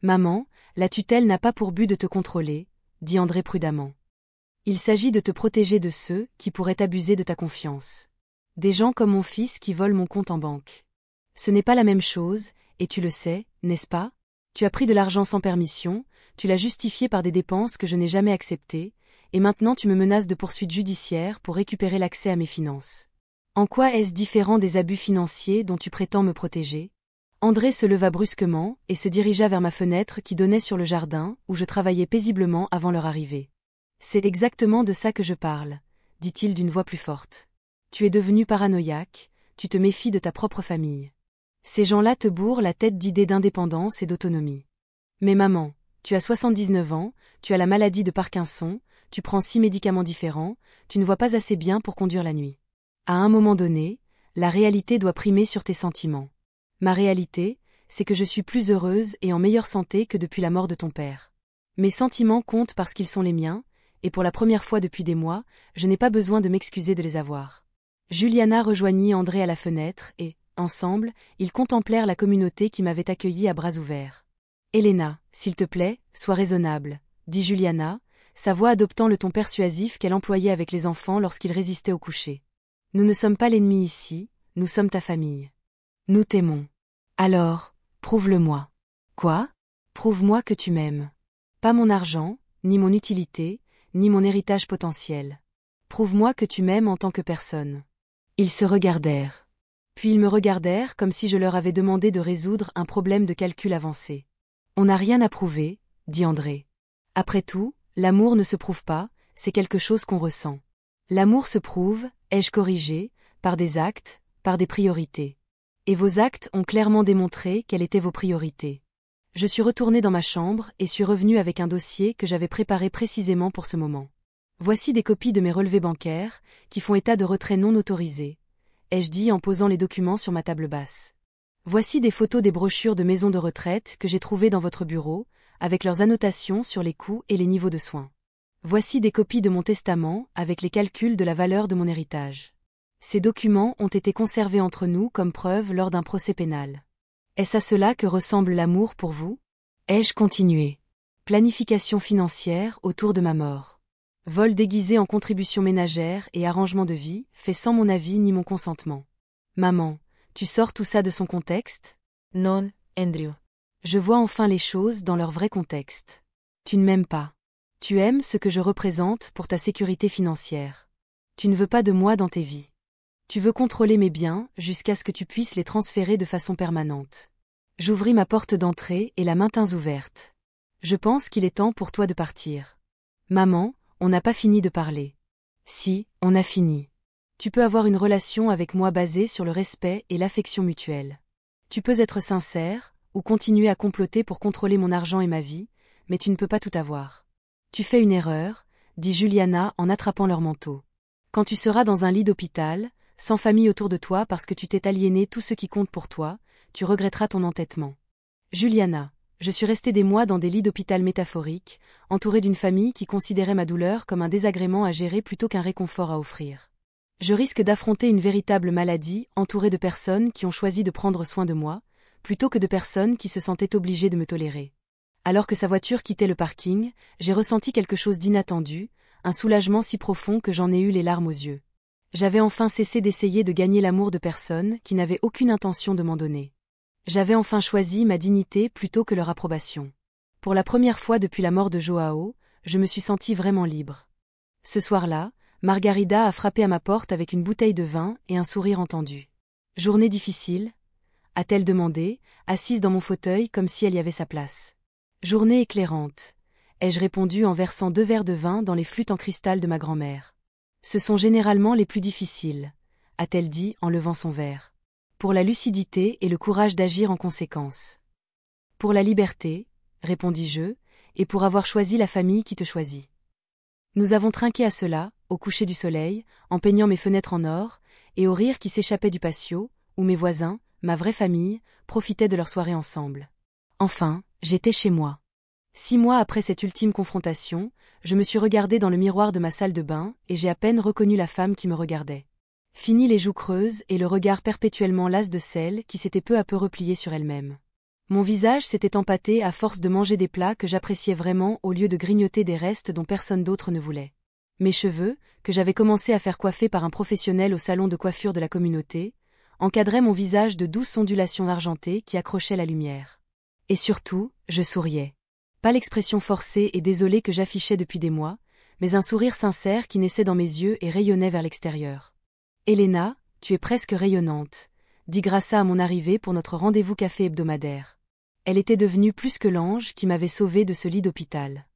S1: Maman, la tutelle n'a pas pour but de te contrôler, dit André prudemment. Il s'agit de te protéger de ceux qui pourraient abuser de ta confiance. Des gens comme mon fils qui volent mon compte en banque. Ce n'est pas la même chose, et tu le sais, n'est-ce pas? Tu as pris de l'argent sans permission, tu l'as justifié par des dépenses que je n'ai jamais acceptées, et maintenant tu me menaces de poursuites judiciaires pour récupérer l'accès à mes finances. En quoi est-ce différent des abus financiers dont tu prétends me protéger? André se leva brusquement et se dirigea vers ma fenêtre qui donnait sur le jardin où je travaillais paisiblement avant leur arrivée. C'est exactement de ça que je parle, dit-il d'une voix plus forte. Tu es devenu paranoïaque, tu te méfies de ta propre famille. Ces gens-là te bourrent la tête d'idées d'indépendance et d'autonomie. Mais maman, tu as 79 ans, tu as la maladie de Parkinson, tu prends 6 médicaments différents, tu ne vois pas assez bien pour conduire la nuit. À un moment donné, la réalité doit primer sur tes sentiments. Ma réalité, c'est que je suis plus heureuse et en meilleure santé que depuis la mort de ton père. Mes sentiments comptent parce qu'ils sont les miens, et pour la première fois depuis des mois, je n'ai pas besoin de m'excuser de les avoir. Juliana rejoignit André à la fenêtre et, ensemble, ils contemplèrent la communauté qui m'avait accueilli à bras ouverts. Elena, s'il te plaît, sois raisonnable, dit Juliana, sa voix adoptant le ton persuasif qu'elle employait avec les enfants lorsqu'ils résistaient au coucher. Nous ne sommes pas l'ennemi ici, nous sommes ta famille. Nous t'aimons. Alors, prouve-le-moi. Quoi? Prouve-moi que tu m'aimes. Pas mon argent, ni mon utilité, ni mon héritage potentiel. Prouve-moi que tu m'aimes en tant que personne. Ils se regardèrent. Puis ils me regardèrent comme si je leur avais demandé de résoudre un problème de calcul avancé. On n'a rien à prouver, dit André. Après tout, l'amour ne se prouve pas, c'est quelque chose qu'on ressent. L'amour se prouve, ai-je corrigé, par des actes, par des priorités. Et vos actes ont clairement démontré quelles étaient vos priorités. Je suis retournée dans ma chambre et suis revenue avec un dossier que j'avais préparé précisément pour ce moment. Voici des copies de mes relevés bancaires, qui font état de retraits non autorisés, ai-je dit en posant les documents sur ma table basse. Voici des photos des brochures de maisons de retraite que j'ai trouvées dans votre bureau, avec leurs annotations sur les coûts et les niveaux de soins. Voici des copies de mon testament, avec les calculs de la valeur de mon héritage. Ces documents ont été conservés entre nous comme preuve lors d'un procès pénal. Est-ce à cela que ressemble l'amour pour vous? Ai-je continué? Planification financière autour de ma mort. Vol déguisé en contribution ménagère et arrangement de vie, fait sans mon avis ni mon consentement. Maman, tu sors tout ça de son contexte?
S2: Non, Andrew.
S1: Je vois enfin les choses dans leur vrai contexte. Tu ne m'aimes pas. Tu aimes ce que je représente pour ta sécurité financière. Tu ne veux pas de moi dans tes vies. Tu veux contrôler mes biens jusqu'à ce que tu puisses les transférer de façon permanente. J'ouvris ma porte d'entrée et la maintins ouverte. Je pense qu'il est temps pour toi de partir. Maman, on n'a pas fini de parler. Si, on a fini. Tu peux avoir une relation avec moi basée sur le respect et l'affection mutuelle. Tu peux être sincère, ou continuer à comploter pour contrôler mon argent et ma vie, mais tu ne peux pas tout avoir. Tu fais une erreur, dit Juliana en attrapant leur manteau. Quand tu seras dans un lit d'hôpital, sans famille autour de toi parce que tu t'es aliéné tout ce qui compte pour toi, tu regretteras ton entêtement. Juliana, je suis restée des mois dans des lits d'hôpital métaphoriques, entourée d'une famille qui considérait ma douleur comme un désagrément à gérer plutôt qu'un réconfort à offrir. Je risque d'affronter une véritable maladie, entourée de personnes qui ont choisi de prendre soin de moi, plutôt que de personnes qui se sentaient obligées de me tolérer. Alors que sa voiture quittait le parking, j'ai ressenti quelque chose d'inattendu, un soulagement si profond que j'en ai eu les larmes aux yeux. J'avais enfin cessé d'essayer de gagner l'amour de personnes qui n'avaient aucune intention de m'en donner. J'avais enfin choisi ma dignité plutôt que leur approbation. Pour la première fois depuis la mort de Joao, je me suis sentie vraiment libre. Ce soir-là, Margarida a frappé à ma porte avec une bouteille de vin et un sourire entendu. « Journée difficile ?» a-t-elle demandé, assise dans mon fauteuil comme si elle y avait sa place. « Journée éclairante », ai-je répondu en versant 2 verres de vin dans les flûtes en cristal de ma grand-mère. « Ce sont généralement les plus difficiles », a-t-elle dit en levant son verre. « Pour la lucidité et le courage d'agir en conséquence. »« Pour la liberté », répondis-je, « et pour avoir choisi la famille qui te choisit. » Nous avons trinqué à cela, au coucher du soleil, en peignant mes fenêtres en or, et au rire qui s'échappait du patio, où mes voisins, ma vraie famille, profitaient de leur soirée ensemble. Enfin, j'étais chez moi. 6 mois après cette ultime confrontation, je me suis regardée dans le miroir de ma salle de bain, et j'ai à peine reconnu la femme qui me regardait. Fini les joues creuses et le regard perpétuellement las de celle qui s'était peu à peu repliée sur elle-même. Mon visage s'était empâté à force de manger des plats que j'appréciais vraiment au lieu de grignoter des restes dont personne d'autre ne voulait. Mes cheveux, que j'avais commencé à faire coiffer par un professionnel au salon de coiffure de la communauté, encadraient mon visage de douces ondulations argentées qui accrochaient la lumière. Et surtout, je souriais. Pas l'expression forcée et désolée que j'affichais depuis des mois, mais un sourire sincère qui naissait dans mes yeux et rayonnait vers l'extérieur. « Elena, tu es presque rayonnante », dit Grassa à mon arrivée pour notre rendez-vous café hebdomadaire. Elle était devenue plus que l'ange qui m'avait sauvée de ce lit d'hôpital.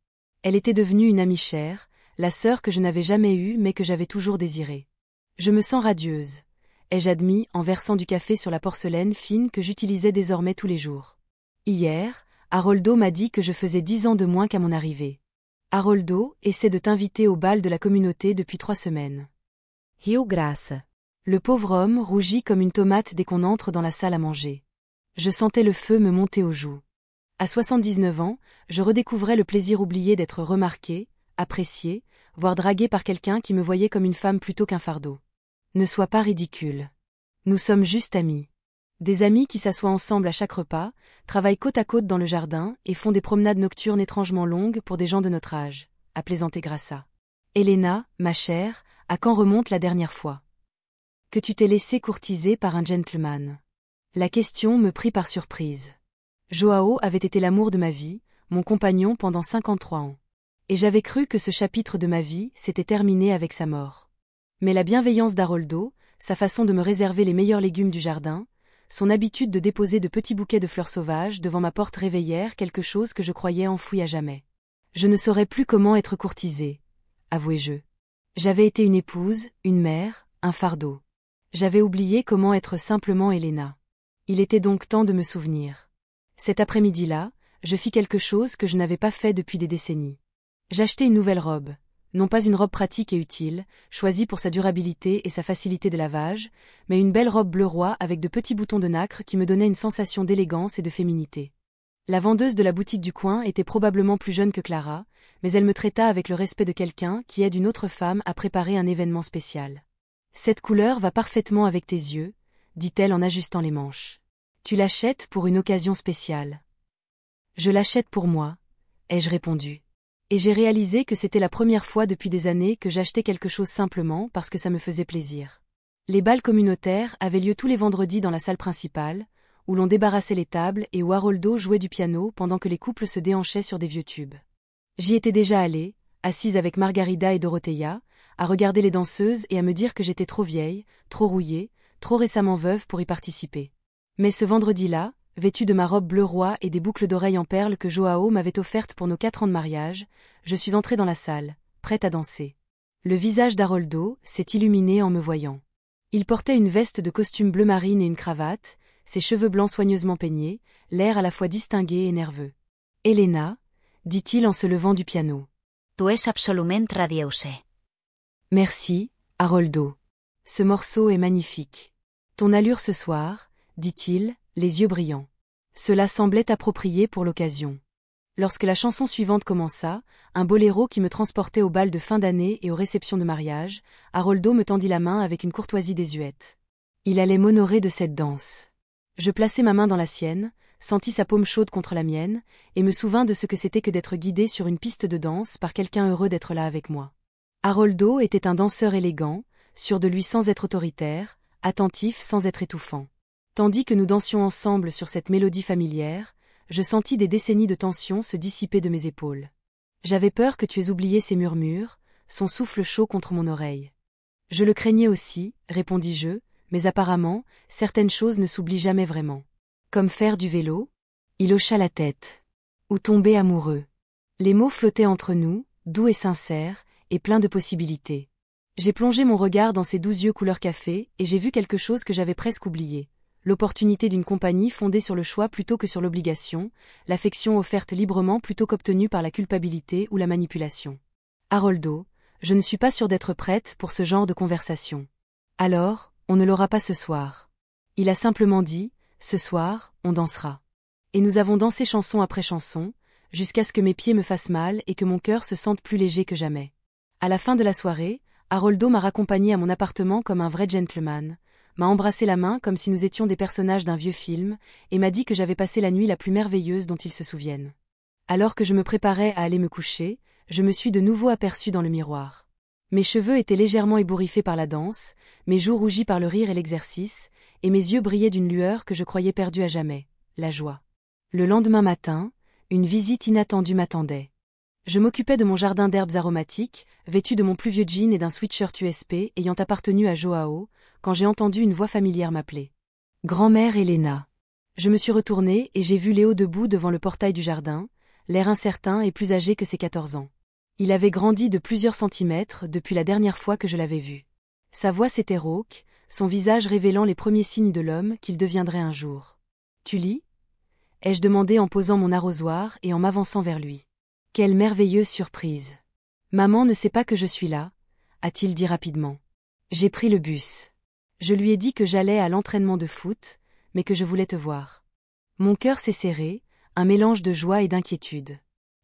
S1: Elle était devenue une amie chère, la sœur que je n'avais jamais eue mais que j'avais toujours désirée. Je me sens radieuse, ai-je admis en versant du café sur la porcelaine fine que j'utilisais désormais tous les jours. Hier, Haroldo m'a dit que je faisais 10 ans de moins qu'à mon arrivée. Haroldo essaie de t'inviter au bal de la communauté depuis 3 semaines.
S2: Rio Grassa.
S1: Le pauvre homme rougit comme une tomate dès qu'on entre dans la salle à manger. Je sentais le feu me monter aux joues. À 79 ans, je redécouvrais le plaisir oublié d'être remarqué, apprécié, voire dragué par quelqu'un qui me voyait comme une femme plutôt qu'un fardeau. Ne sois pas ridicule. Nous sommes juste amis. Des amis qui s'assoient ensemble à chaque repas, travaillent côte à côte dans le jardin et font des promenades nocturnes étrangement longues pour des gens de notre âge. a plaisanté Graça. Elena, ma chère, à quand remonte la dernière fois que tu t'es laissé courtiser par un gentleman? La question me prit par surprise. Joao avait été l'amour de ma vie, mon compagnon pendant 53 ans. Et j'avais cru que ce chapitre de ma vie s'était terminé avec sa mort. Mais la bienveillance d'Haroldo, sa façon de me réserver les meilleurs légumes du jardin, son habitude de déposer de petits bouquets de fleurs sauvages devant ma porte réveillèrent quelque chose que je croyais enfoui à jamais. Je ne saurais plus comment être courtisée, avouai-je. J'avais été une épouse, une mère, un fardeau. J'avais oublié comment être simplement Elena. Il était donc temps de me souvenir. Cet après-midi-là, je fis quelque chose que je n'avais pas fait depuis des décennies. J'achetai une nouvelle robe. Non pas une robe pratique et utile, choisie pour sa durabilité et sa facilité de lavage, mais une belle robe bleu roi avec de petits boutons de nacre qui me donnaient une sensation d'élégance et de féminité. La vendeuse de la boutique du coin était probablement plus jeune que Clara, mais elle me traita avec le respect de quelqu'un qui aide une autre femme à préparer un événement spécial. « Cette couleur va parfaitement avec tes yeux », dit-elle en ajustant les manches. « Tu l'achètes pour une occasion spéciale. »« Je l'achète pour moi », ai-je répondu. Et j'ai réalisé que c'était la première fois depuis des années que j'achetais quelque chose simplement parce que ça me faisait plaisir. Les bals communautaires avaient lieu tous les vendredis dans la salle principale, où l'on débarrassait les tables et où Haroldo jouait du piano pendant que les couples se déhanchaient sur des vieux tubes. J'y étais déjà allée, assise avec Margarida et Dorothea, à regarder les danseuses et à me dire que j'étais trop vieille, trop rouillée, trop récemment veuve pour y participer. Mais ce vendredi-là, vêtue de ma robe bleu roi et des boucles d'oreilles en perles que Joao m'avait offertes pour nos 4 ans de mariage, je suis entrée dans la salle, prête à danser. Le visage d'Haroldo s'est illuminé en me voyant. Il portait une veste de costume bleu marine et une cravate, ses cheveux blancs soigneusement peignés, l'air à la fois distingué et nerveux. « Elena », dit-il en se levant du piano.
S3: « Tu es absolument radieuse. »
S1: « Merci, Haroldo. Ce morceau est magnifique. Ton allure ce soir, dit-il, les yeux brillants. Cela semblait approprié pour l'occasion. Lorsque la chanson suivante commença, un boléro qui me transportait au bal de fin d'année et aux réceptions de mariage, Haroldo me tendit la main avec une courtoisie désuète. Il allait m'honorer de cette danse. Je plaçai ma main dans la sienne, sentis sa paume chaude contre la mienne, et me souvins de ce que c'était que d'être guidé sur une piste de danse par quelqu'un heureux d'être là avec moi. Haroldo était un danseur élégant, sûr de lui sans être autoritaire, attentif sans être étouffant. Tandis que nous dansions ensemble sur cette mélodie familière, je sentis des décennies de tension se dissiper de mes épaules. J'avais peur que tu aies oublié ses murmures, son souffle chaud contre mon oreille. Je le craignais aussi, répondis-je, mais apparemment, certaines choses ne s'oublient jamais vraiment. Comme faire du vélo? Il hocha la tête. Ou tomber amoureux. Les mots flottaient entre nous, doux et sincères, et pleins de possibilités. J'ai plongé mon regard dans ses 12 yeux couleur café, et j'ai vu quelque chose que j'avais presque oublié. L'opportunité d'une compagnie fondée sur le choix plutôt que sur l'obligation, l'affection offerte librement plutôt qu'obtenue par la culpabilité ou la manipulation. Haroldo, je ne suis pas sûre d'être prête pour ce genre de conversation. Alors, on ne l'aura pas ce soir. Il a simplement dit, ce soir, on dansera. Et nous avons dansé chanson après chanson, jusqu'à ce que mes pieds me fassent mal et que mon cœur se sente plus léger que jamais. À la fin de la soirée, Haroldo m'a raccompagnée à mon appartement comme un vrai gentleman, m'a embrassé la main comme si nous étions des personnages d'un vieux film, et m'a dit que j'avais passé la nuit la plus merveilleuse dont il se souvienne. Alors que je me préparais à aller me coucher, je me suis de nouveau aperçue dans le miroir. Mes cheveux étaient légèrement ébouriffés par la danse, mes joues rougies par le rire et l'exercice, et mes yeux brillaient d'une lueur que je croyais perdue à jamais, la joie. Le lendemain matin, une visite inattendue m'attendait. Je m'occupais de mon jardin d'herbes aromatiques, vêtu de mon plus vieux jean et d'un sweatshirt USP ayant appartenu à Joao, quand j'ai entendu une voix familière m'appeler. « Grand-mère Elena !» Je me suis retournée et j'ai vu Léo debout devant le portail du jardin, l'air incertain et plus âgé que ses 14 ans. Il avait grandi de plusieurs centimètres depuis la dernière fois que je l'avais vu. Sa voix s'était rauque, son visage révélant les premiers signes de l'homme qu'il deviendrait un jour. « Tu lis ?» ai-je demandé en posant mon arrosoir et en m'avançant vers lui. Quelle merveilleuse surprise. Maman ne sait pas que je suis là, a-t-il dit rapidement. J'ai pris le bus. Je lui ai dit que j'allais à l'entraînement de foot, mais que je voulais te voir. Mon cœur s'est serré, un mélange de joie et d'inquiétude.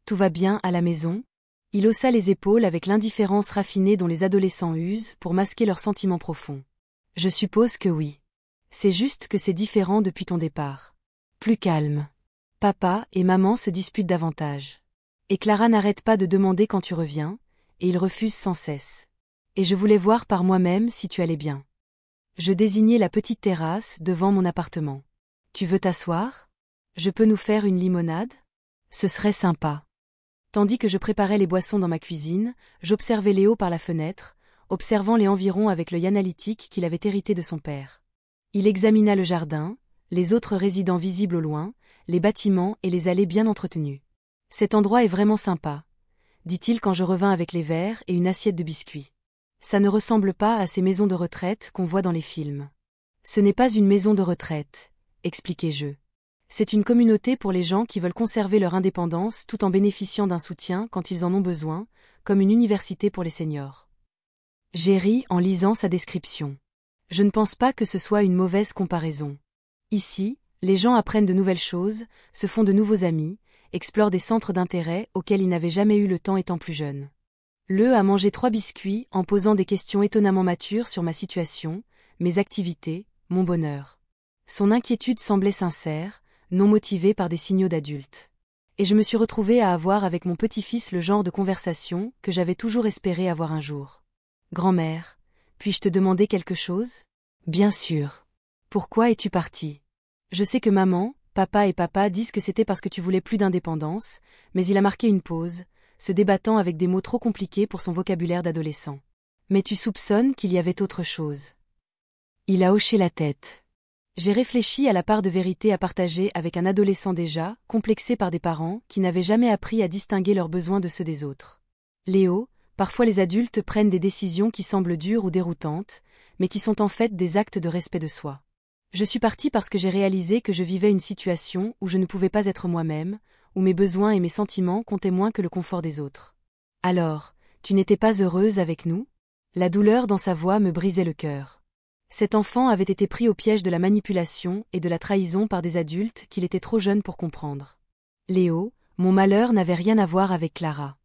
S1: Tout va bien à la maison? Il haussa les épaules avec l'indifférence raffinée dont les adolescents usent pour masquer leurs sentiments profonds. Je suppose que oui. C'est juste que c'est différent depuis ton départ. Plus calme. Papa et maman se disputent davantage. Et Clara n'arrête pas de demander quand tu reviens, et il refuse sans cesse. Et je voulais voir par moi-même si tu allais bien. Je désignais la petite terrasse devant mon appartement. Tu veux t'asseoir? Je peux nous faire une limonade? Ce serait sympa. Tandis que je préparais les boissons dans ma cuisine, j'observais Léo par la fenêtre, observant les environs avec l'œil analytique qu'il avait hérité de son père. Il examina le jardin, les autres résidents visibles au loin, les bâtiments et les allées bien entretenues. Cet endroit est vraiment sympa, dit-il quand je revins avec les verres et une assiette de biscuits. Ça ne ressemble pas à ces maisons de retraite qu'on voit dans les films. Ce n'est pas une maison de retraite, expliquai-je. C'est une communauté pour les gens qui veulent conserver leur indépendance tout en bénéficiant d'un soutien quand ils en ont besoin, comme une université pour les seniors. J'ai ri en lisant sa description. Je ne pense pas que ce soit une mauvaise comparaison. Ici, les gens apprennent de nouvelles choses, se font de nouveaux amis, explorent des centres d'intérêt auxquels ils n'avaient jamais eu le temps étant plus jeunes. Le a mangé 3 biscuits en posant des questions étonnamment matures sur ma situation, mes activités, mon bonheur. Son inquiétude semblait sincère, non motivée par des signaux d'adulte. Et je me suis retrouvée à avoir avec mon petit-fils le genre de conversation que j'avais toujours espéré avoir un jour. Grand-mère, puis-je te demander quelque chose? Bien sûr. Pourquoi es-tu partie? Je sais que maman, papa et papa disent que c'était parce que tu voulais plus d'indépendance, mais il a marqué une pause, se débattant avec des mots trop compliqués pour son vocabulaire d'adolescent. Mais tu soupçonnes qu'il y avait autre chose. Il a hoché la tête. J'ai réfléchi à la part de vérité à partager avec un adolescent déjà, complexé par des parents qui n'avaient jamais appris à distinguer leurs besoins de ceux des autres. Léo, parfois les adultes prennent des décisions qui semblent dures ou déroutantes, mais qui sont en fait des actes de respect de soi. Je suis partie parce que j'ai réalisé que je vivais une situation où je ne pouvais pas être moi-même, où mes besoins et mes sentiments comptaient moins que le confort des autres. Alors, tu n'étais pas heureuse avec nous? La douleur dans sa voix me brisait le cœur. Cet enfant avait été pris au piège de la manipulation et de la trahison par des adultes qu'il était trop jeune pour comprendre. Léo, mon malheur n'avait rien à voir avec Clara.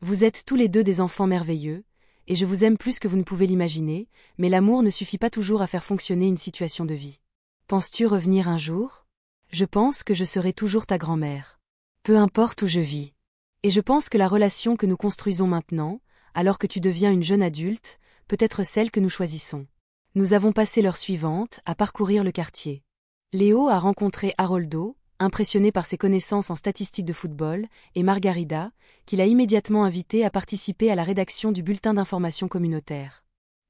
S1: Vous êtes tous les deux des enfants merveilleux, et je vous aime plus que vous ne pouvez l'imaginer, mais l'amour ne suffit pas toujours à faire fonctionner une situation de vie. Penses-tu revenir un jour? Je pense que je serai toujours ta grand-mère. Peu importe où je vis. Et je pense que la relation que nous construisons maintenant, alors que tu deviens une jeune adulte, peut être celle que nous choisissons. Nous avons passé l'heure suivante à parcourir le quartier. Léo a rencontré Haroldo, impressionné par ses connaissances en statistiques de football, et Margarida, qu'il a immédiatement invité à participer à la rédaction du bulletin d'information communautaire.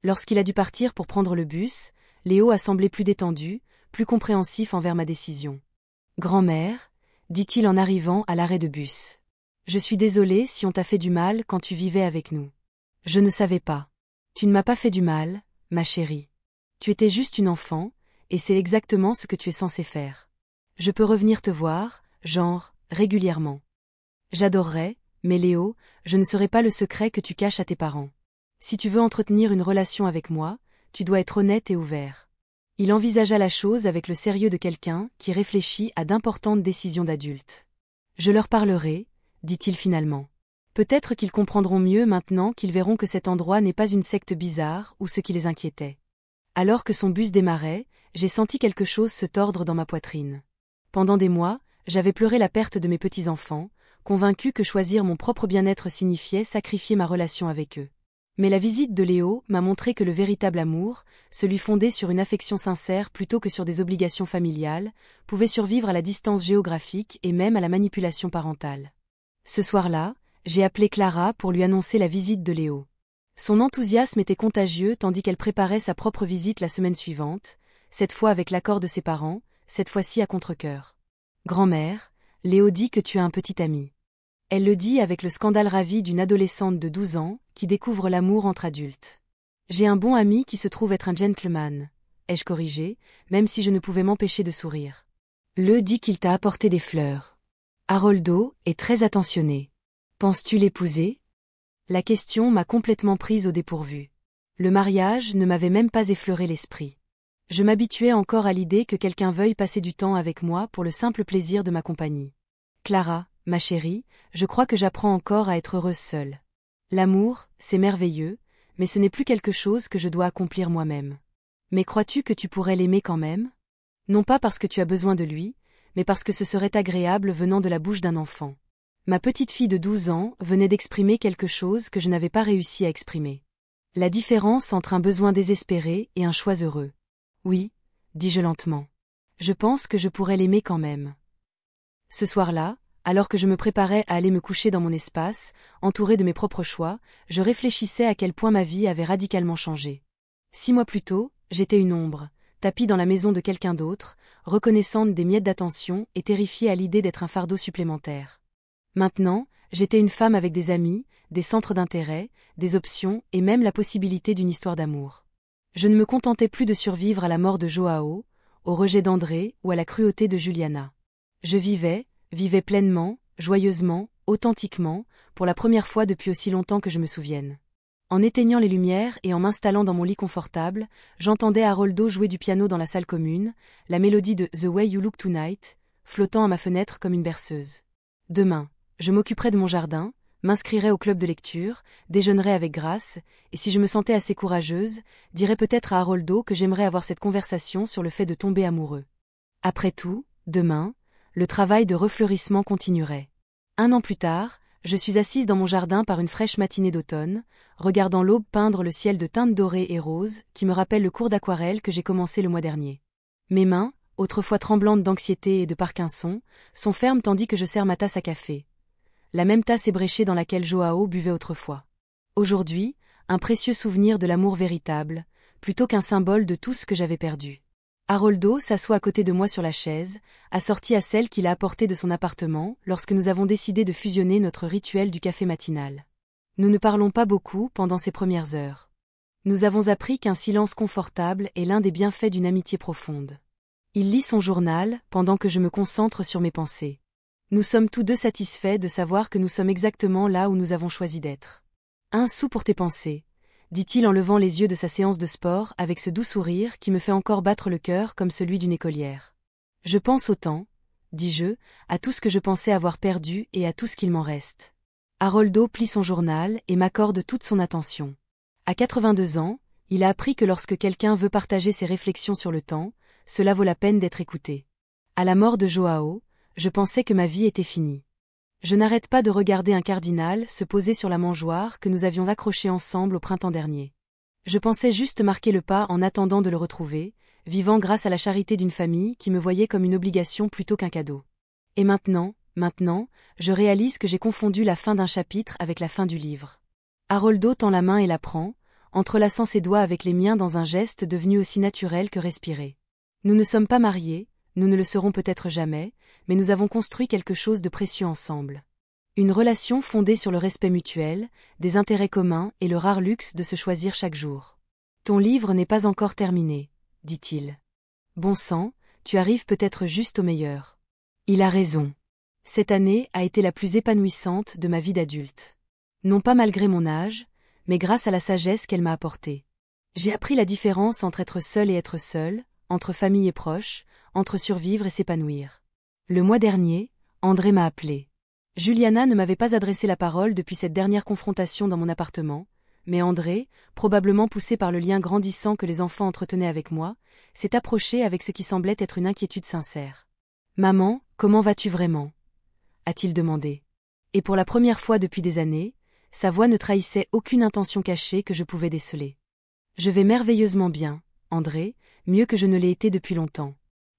S1: Lorsqu'il a dû partir pour prendre le bus, Léo a semblé plus détendu, plus compréhensif envers ma décision. « Grand-mère », dit-il en arrivant à l'arrêt de bus. « Je suis désolé si on t'a fait du mal quand tu vivais avec nous. Je ne savais pas. Tu ne m'as pas fait du mal, ma chérie. Tu étais juste une enfant, et c'est exactement ce que tu es censé faire. Je peux revenir te voir, genre, régulièrement. J'adorerais, mais Léo, je ne serai pas le secret que tu caches à tes parents. Si tu veux entretenir une relation avec moi, tu dois être honnête et ouvert. » Il envisagea la chose avec le sérieux de quelqu'un qui réfléchit à d'importantes décisions d'adulte. « Je leur parlerai, dit-il finalement. Peut-être qu'ils comprendront mieux maintenant qu'ils verront que cet endroit n'est pas une secte bizarre ou ce qui les inquiétait. » Alors que son bus démarrait, j'ai senti quelque chose se tordre dans ma poitrine. Pendant des mois, j'avais pleuré la perte de mes petits-enfants, convaincu que choisir mon propre bien-être signifiait sacrifier ma relation avec eux. Mais la visite de Léo m'a montré que le véritable amour, celui fondé sur une affection sincère plutôt que sur des obligations familiales, pouvait survivre à la distance géographique et même à la manipulation parentale. Ce soir-là, j'ai appelé Clara pour lui annoncer la visite de Léo. Son enthousiasme était contagieux tandis qu'elle préparait sa propre visite la semaine suivante, cette fois avec l'accord de ses parents, cette fois-ci à contre-cœur. « Grand-mère, Léo dit que tu as un petit ami. » Elle le dit avec le scandale ravi d'une adolescente de 12 ans qui découvre l'amour entre adultes. « J'ai un bon ami qui se trouve être un gentleman, » ai-je corrigé, même si je ne pouvais m'empêcher de sourire. Le dit qu'il t'a apporté des fleurs. Haroldo est très attentionné. Penses-tu l'épouser? La question m'a complètement prise au dépourvu. Le mariage ne m'avait même pas effleuré l'esprit. Je m'habituais encore à l'idée que quelqu'un veuille passer du temps avec moi pour le simple plaisir de ma compagnie. Clara, ma chérie, je crois que j'apprends encore à être heureuse seule. L'amour, c'est merveilleux, mais ce n'est plus quelque chose que je dois accomplir moi-même. Mais crois-tu que tu pourrais l'aimer quand même? Non pas parce que tu as besoin de lui, mais parce que ce serait agréable venant de la bouche d'un enfant. Ma petite fille de 12 ans venait d'exprimer quelque chose que je n'avais pas réussi à exprimer. La différence entre un besoin désespéré et un choix heureux. Oui, dis-je lentement. Je pense que je pourrais l'aimer quand même. Ce soir-là, alors que je me préparais à aller me coucher dans mon espace, entouré de mes propres choix, je réfléchissais à quel point ma vie avait radicalement changé. 6 mois plus tôt, j'étais une ombre, tapie dans la maison de quelqu'un d'autre, reconnaissante des miettes d'attention et terrifiée à l'idée d'être un fardeau supplémentaire. Maintenant, j'étais une femme avec des amis, des centres d'intérêt, des options et même la possibilité d'une histoire d'amour. Je ne me contentais plus de survivre à la mort de Joao, au rejet d'André ou à la cruauté de Juliana. Je vivais pleinement, joyeusement, authentiquement, pour la première fois depuis aussi longtemps que je me souvienne. En éteignant les lumières et en m'installant dans mon lit confortable, j'entendais Haroldo jouer du piano dans la salle commune, la mélodie de The Way You Look Tonight, flottant à ma fenêtre comme une berceuse. Demain, je m'occuperai de mon jardin, m'inscrirai au club de lecture, déjeunerai avec Grace, et si je me sentais assez courageuse, dirais peut-être à Haroldo que j'aimerais avoir cette conversation sur le fait de tomber amoureux. Après tout, demain, le travail de refleurissement continuerait. 1 an plus tard, je suis assise dans mon jardin par une fraîche matinée d'automne, regardant l'aube peindre le ciel de teintes dorées et roses qui me rappellent le cours d'aquarelle que j'ai commencé le mois dernier. Mes mains, autrefois tremblantes d'anxiété et de Parkinson, sont fermes tandis que je sers ma tasse à café. La même tasse ébréchée dans laquelle Joao buvait autrefois. Aujourd'hui, un précieux souvenir de l'amour véritable, plutôt qu'un symbole de tout ce que j'avais perdu. Haroldo s'assoit à côté de moi sur la chaise, assortie à celle qu'il a apportée de son appartement lorsque nous avons décidé de fusionner notre rituel du café matinal. Nous ne parlons pas beaucoup pendant ces premières heures. Nous avons appris qu'un silence confortable est l'un des bienfaits d'une amitié profonde. Il lit son journal pendant que je me concentre sur mes pensées. Nous sommes tous deux satisfaits de savoir que nous sommes exactement là où nous avons choisi d'être. 1 sou pour tes pensées, dit-il en levant les yeux de sa séance de sport avec ce doux sourire qui me fait encore battre le cœur comme celui d'une écolière. Je pense autant, dis-je, à tout ce que je pensais avoir perdu et à tout ce qu'il m'en reste. Haroldo plie son journal et m'accorde toute son attention. À 82 ans, il a appris que lorsque quelqu'un veut partager ses réflexions sur le temps, cela vaut la peine d'être écouté. À la mort de Joao, je pensais que ma vie était finie. Je n'arrête pas de regarder un cardinal se poser sur la mangeoire que nous avions accroché ensemble au printemps dernier. Je pensais juste marquer le pas en attendant de le retrouver, vivant grâce à la charité d'une famille qui me voyait comme une obligation plutôt qu'un cadeau. Et maintenant, je réalise que j'ai confondu la fin d'un chapitre avec la fin du livre. Haroldo tend la main et la prend, entrelaçant ses doigts avec les miens dans un geste devenu aussi naturel que respirer. Nous ne sommes pas mariés, nous ne le serons peut-être jamais, mais nous avons construit quelque chose de précieux ensemble. Une relation fondée sur le respect mutuel, des intérêts communs et le rare luxe de se choisir chaque jour. Ton livre n'est pas encore terminé, dit-il. Bon sang, tu arrives peut-être juste au meilleur. Il a raison. Cette année a été la plus épanouissante de ma vie d'adulte. Non pas malgré mon âge, mais grâce à la sagesse qu'elle m'a apportée. J'ai appris la différence entre être seul et être seul, entre famille et proches, entre survivre et s'épanouir. Le mois dernier, André m'a appelé. Juliana ne m'avait pas adressé la parole depuis cette dernière confrontation dans mon appartement, mais André, probablement poussé par le lien grandissant que les enfants entretenaient avec moi, s'est approché avec ce qui semblait être une inquiétude sincère. « Maman, comment vas-tu vraiment ?» a-t-il demandé. Et pour la première fois depuis des années, sa voix ne trahissait aucune intention cachée que je pouvais déceler. « Je vais merveilleusement bien, André, mieux que je ne l'ai été depuis longtemps.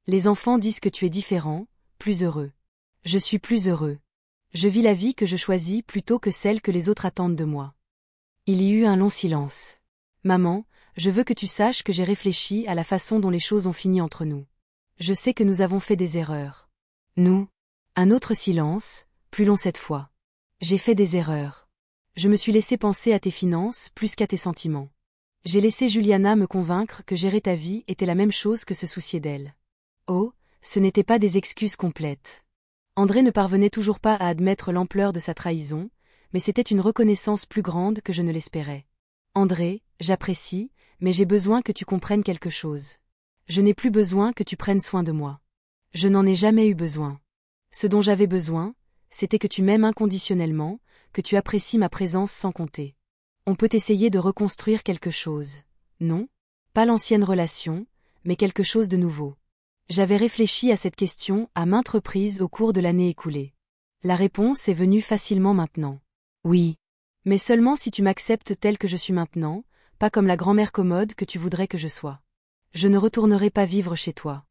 S1: Les enfants disent que tu es différent, plus heureux. Je suis plus heureux. Je vis la vie que je choisis plutôt que celle que les autres attendent de moi. » Il y eut un long silence. « Maman, je veux que tu saches que j'ai réfléchi à la façon dont les choses ont fini entre nous. Je sais que nous avons fait des erreurs. Nous. » Un autre silence, plus long cette fois. « J'ai fait des erreurs. Je me suis laissé penser à tes finances plus qu'à tes sentiments. J'ai laissé Juliana me convaincre que gérer ta vie était la même chose que se soucier d'elle. Oh, ce n'étaient pas des excuses complètes. » André ne parvenait toujours pas à admettre l'ampleur de sa trahison, mais c'était une reconnaissance plus grande que je ne l'espérais. « André, j'apprécie, mais j'ai besoin que tu comprennes quelque chose. Je n'ai plus besoin que tu prennes soin de moi. Je n'en ai jamais eu besoin. Ce dont j'avais besoin, c'était que tu m'aimes inconditionnellement, que tu apprécies ma présence sans compter. On peut essayer de reconstruire quelque chose. Non, pas l'ancienne relation, mais quelque chose de nouveau. » J'avais réfléchi à cette question à maintes reprises au cours de l'année écoulée. La réponse est venue facilement maintenant. Oui. Mais seulement si tu m'acceptes telle que je suis maintenant, pas comme la grand-mère commode que tu voudrais que je sois. Je ne retournerai pas vivre chez toi.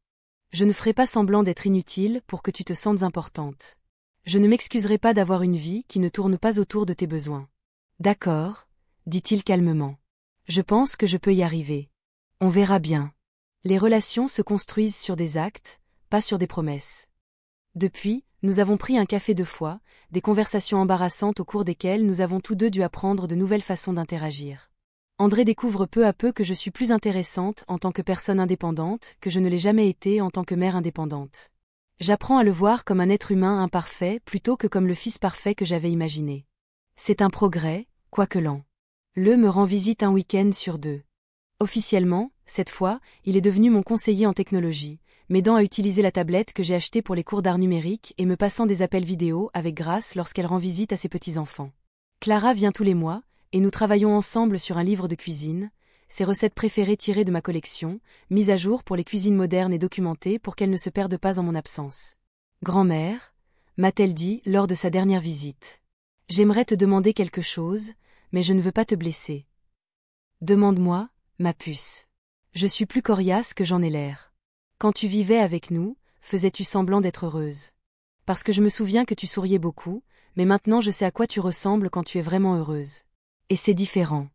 S1: Je ne ferai pas semblant d'être inutile pour que tu te sentes importante. Je ne m'excuserai pas d'avoir une vie qui ne tourne pas autour de tes besoins. D'accord, dit-il calmement. Je pense que je peux y arriver. On verra bien. Les relations se construisent sur des actes, pas sur des promesses. Depuis, nous avons pris un café 2 fois, des conversations embarrassantes au cours desquelles nous avons tous deux dû apprendre de nouvelles façons d'interagir. André découvre peu à peu que je suis plus intéressante en tant que personne indépendante que je ne l'ai jamais été en tant que mère indépendante. J'apprends à le voir comme un être humain imparfait plutôt que comme le fils parfait que j'avais imaginé. C'est un progrès, quoique lent. Le me rend visite un week-end sur 2. Officiellement, cette fois, il est devenu mon conseiller en technologie, m'aidant à utiliser la tablette que j'ai achetée pour les cours d'art numérique et me passant des appels vidéo avec Grace lorsqu'elle rend visite à ses petits-enfants. Clara vient tous les mois, et nous travaillons ensemble sur un livre de cuisine, ses recettes préférées tirées de ma collection, mises à jour pour les cuisines modernes et documentées pour qu'elles ne se perdent pas en mon absence. Grand-mère, m'a-t-elle dit lors de sa dernière visite. J'aimerais te demander quelque chose, mais je ne veux pas te blesser. Demande-moi, ma puce. Je suis plus coriace que j'en ai l'air. Quand tu vivais avec nous, faisais-tu semblant d'être heureuse? Parce que je me souviens que tu souriais beaucoup, mais maintenant je sais à quoi tu ressembles quand tu es vraiment heureuse. Et c'est différent.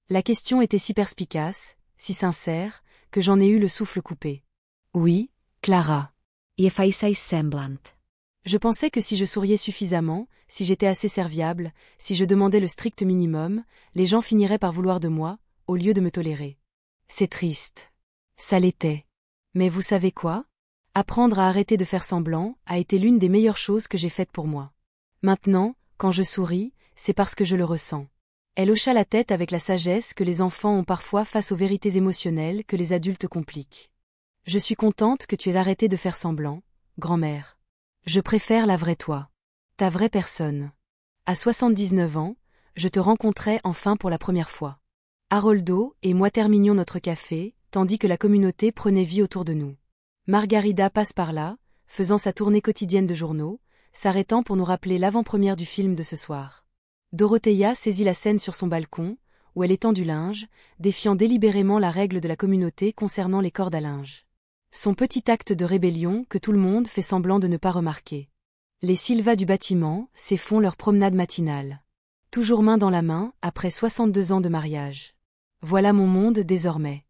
S1: La question était si perspicace, si sincère, que j'en ai eu le souffle coupé. Oui, Clara.
S3: I faisais semblant.
S1: Je pensais que si je souriais suffisamment, si j'étais assez serviable, si je demandais le strict minimum, les gens finiraient par vouloir de moi, au lieu de me tolérer. C'est triste. Ça l'était. Mais vous savez quoi? Apprendre à arrêter de faire semblant a été l'une des meilleures choses que j'ai faites pour moi. Maintenant, quand je souris, c'est parce que je le ressens. Elle hocha la tête avec la sagesse que les enfants ont parfois face aux vérités émotionnelles que les adultes compliquent. Je suis contente que tu aies arrêté de faire semblant, grand-mère. Je préfère la vraie toi. Ta vraie personne. À 79 ans, je te rencontrais enfin pour la première fois. Haroldo et moi terminions notre café, tandis que la communauté prenait vie autour de nous. Margarida passe par là, faisant sa tournée quotidienne de journaux, s'arrêtant pour nous rappeler l'avant-première du film de ce soir. Dorothea saisit la scène sur son balcon, où elle étend du linge, défiant délibérément la règle de la communauté concernant les cordes à linge. Son petit acte de rébellion que tout le monde fait semblant de ne pas remarquer. Les Silva du bâtiment s'effont leur promenade matinale. Toujours main dans la main, après 62 ans de mariage. Voilà mon monde désormais.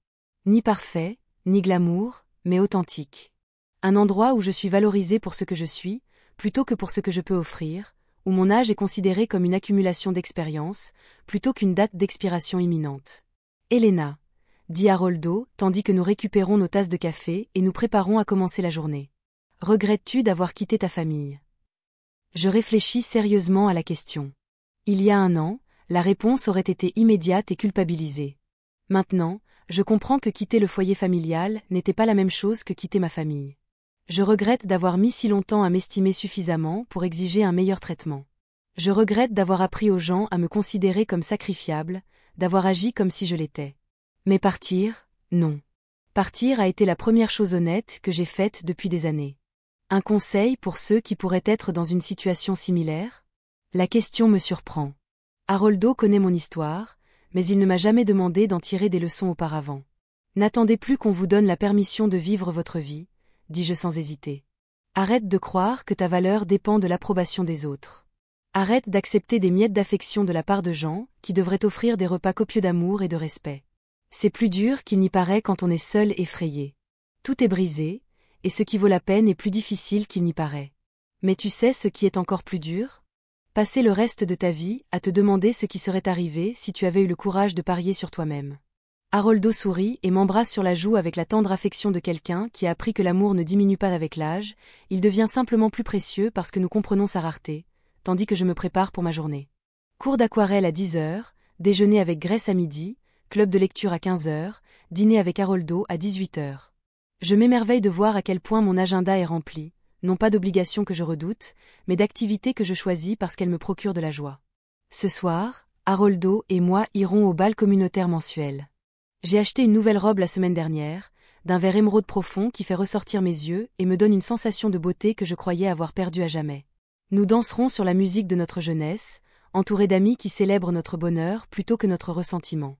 S1: Ni parfait, ni glamour, mais authentique. Un endroit où je suis valorisée pour ce que je suis, plutôt que pour ce que je peux offrir, où mon âge est considéré comme une accumulation d'expérience, plutôt qu'une date d'expiration imminente. Elena, dit Haroldo, tandis que nous récupérons nos tasses de café et nous préparons à commencer la journée. Regrettes-tu d'avoir quitté ta famille? Je réfléchis sérieusement à la question. Il y a 1 an, la réponse aurait été immédiate et culpabilisée. Maintenant, je comprends que quitter le foyer familial n'était pas la même chose que quitter ma famille. Je regrette d'avoir mis si longtemps à m'estimer suffisamment pour exiger un meilleur traitement. Je regrette d'avoir appris aux gens à me considérer comme sacrifiable, d'avoir agi comme si je l'étais. Mais partir, non. Partir a été la première chose honnête que j'ai faite depuis des années. Un conseil pour ceux qui pourraient être dans une situation similaire? La question me surprend. Haroldo connaît mon histoire, mais il ne m'a jamais demandé d'en tirer des leçons auparavant. N'attendez plus qu'on vous donne la permission de vivre votre vie, dis-je sans hésiter. Arrête de croire que ta valeur dépend de l'approbation des autres. Arrête d'accepter des miettes d'affection de la part de gens qui devraient t'offrir des repas copieux d'amour et de respect. C'est plus dur qu'il n'y paraît quand on est seul et effrayé. Tout est brisé, et ce qui vaut la peine est plus difficile qu'il n'y paraît. Mais tu sais ce qui est encore plus dur? Passer le reste de ta vie à te demander ce qui serait arrivé si tu avais eu le courage de parier sur toi-même. Haroldo sourit et m'embrasse sur la joue avec la tendre affection de quelqu'un qui a appris que l'amour ne diminue pas avec l'âge, il devient simplement plus précieux parce que nous comprenons sa rareté, tandis que je me prépare pour ma journée. Cours d'aquarelle à 10h, déjeuner avec Grace à midi, club de lecture à 15h, dîner avec Haroldo à 18h. Je m'émerveille de voir à quel point mon agenda est rempli, non pas d'obligations que je redoute, mais d'activités que je choisis parce qu'elles me procurent de la joie. Ce soir, Haroldo et moi irons au bal communautaire mensuel. J'ai acheté une nouvelle robe la semaine dernière, d'un vert émeraude profond qui fait ressortir mes yeux et me donne une sensation de beauté que je croyais avoir perdue à jamais. Nous danserons sur la musique de notre jeunesse, entourés d'amis qui célèbrent notre bonheur plutôt que notre ressentiment.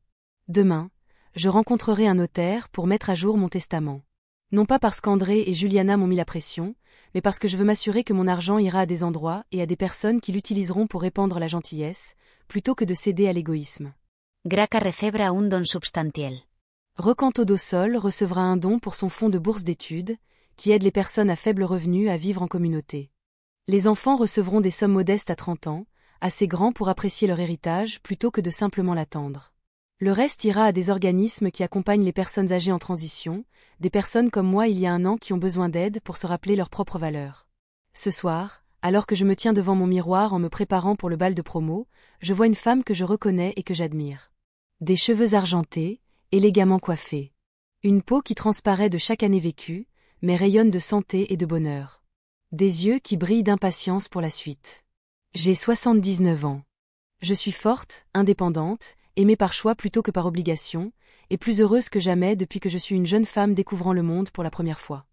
S1: Demain, je rencontrerai un notaire pour mettre à jour mon testament. Non pas parce qu'André et Juliana m'ont mis la pression, mais parce que je veux m'assurer que mon argent ira à des endroits et à des personnes qui l'utiliseront pour répandre la gentillesse, plutôt que de céder à l'égoïsme.
S3: Graca recebra un don substantiel.
S1: Recanto do Sol recevra un don pour son fonds de bourse d'études, qui aide les personnes à faible revenu à vivre en communauté. Les enfants recevront des sommes modestes à 30 ans, assez grands pour apprécier leur héritage plutôt que de simplement l'attendre. Le reste ira à des organismes qui accompagnent les personnes âgées en transition, des personnes comme moi il y a un an qui ont besoin d'aide pour se rappeler leurs propres valeurs. Ce soir, alors que je me tiens devant mon miroir en me préparant pour le bal de promo, je vois une femme que je reconnais et que j'admire. Des cheveux argentés, élégamment coiffés. Une peau qui transparaît de chaque année vécue, mais rayonne de santé et de bonheur. Des yeux qui brillent d'impatience pour la suite. J'ai 79 ans. Je suis forte, indépendante, aimée par choix plutôt que par obligation, et plus heureuse que jamais depuis que je suis une jeune femme découvrant le monde pour la première fois.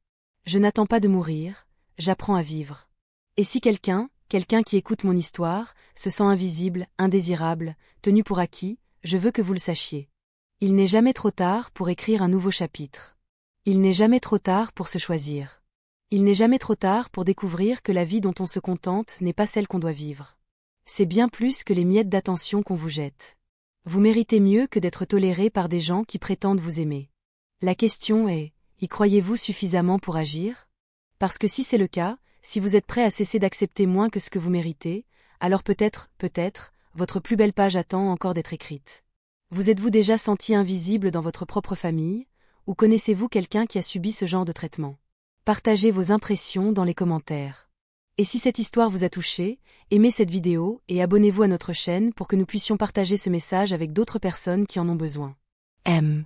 S1: Je n'attends pas de mourir, j'apprends à vivre. Et si quelqu'un qui écoute mon histoire, se sent invisible, indésirable, tenu pour acquis, je veux que vous le sachiez. Il n'est jamais trop tard pour écrire un nouveau chapitre. Il n'est jamais trop tard pour se choisir. Il n'est jamais trop tard pour découvrir que la vie dont on se contente n'est pas celle qu'on doit vivre. C'est bien plus que les miettes d'attention qu'on vous jette. Vous méritez mieux que d'être toléré par des gens qui prétendent vous aimer. La question est, y croyez-vous suffisamment pour agir? Parce que si c'est le cas, si vous êtes prêt à cesser d'accepter moins que ce que vous méritez, alors peut-être, votre plus belle page attend encore d'être écrite. Vous êtes-vous déjà senti invisible dans votre propre famille, ou connaissez-vous quelqu'un qui a subi ce genre de traitement? Partagez vos impressions dans les commentaires. Et si cette histoire vous a touché, aimez cette vidéo et abonnez-vous à notre chaîne pour que nous puissions partager ce message avec d'autres personnes qui en ont besoin.
S2: M.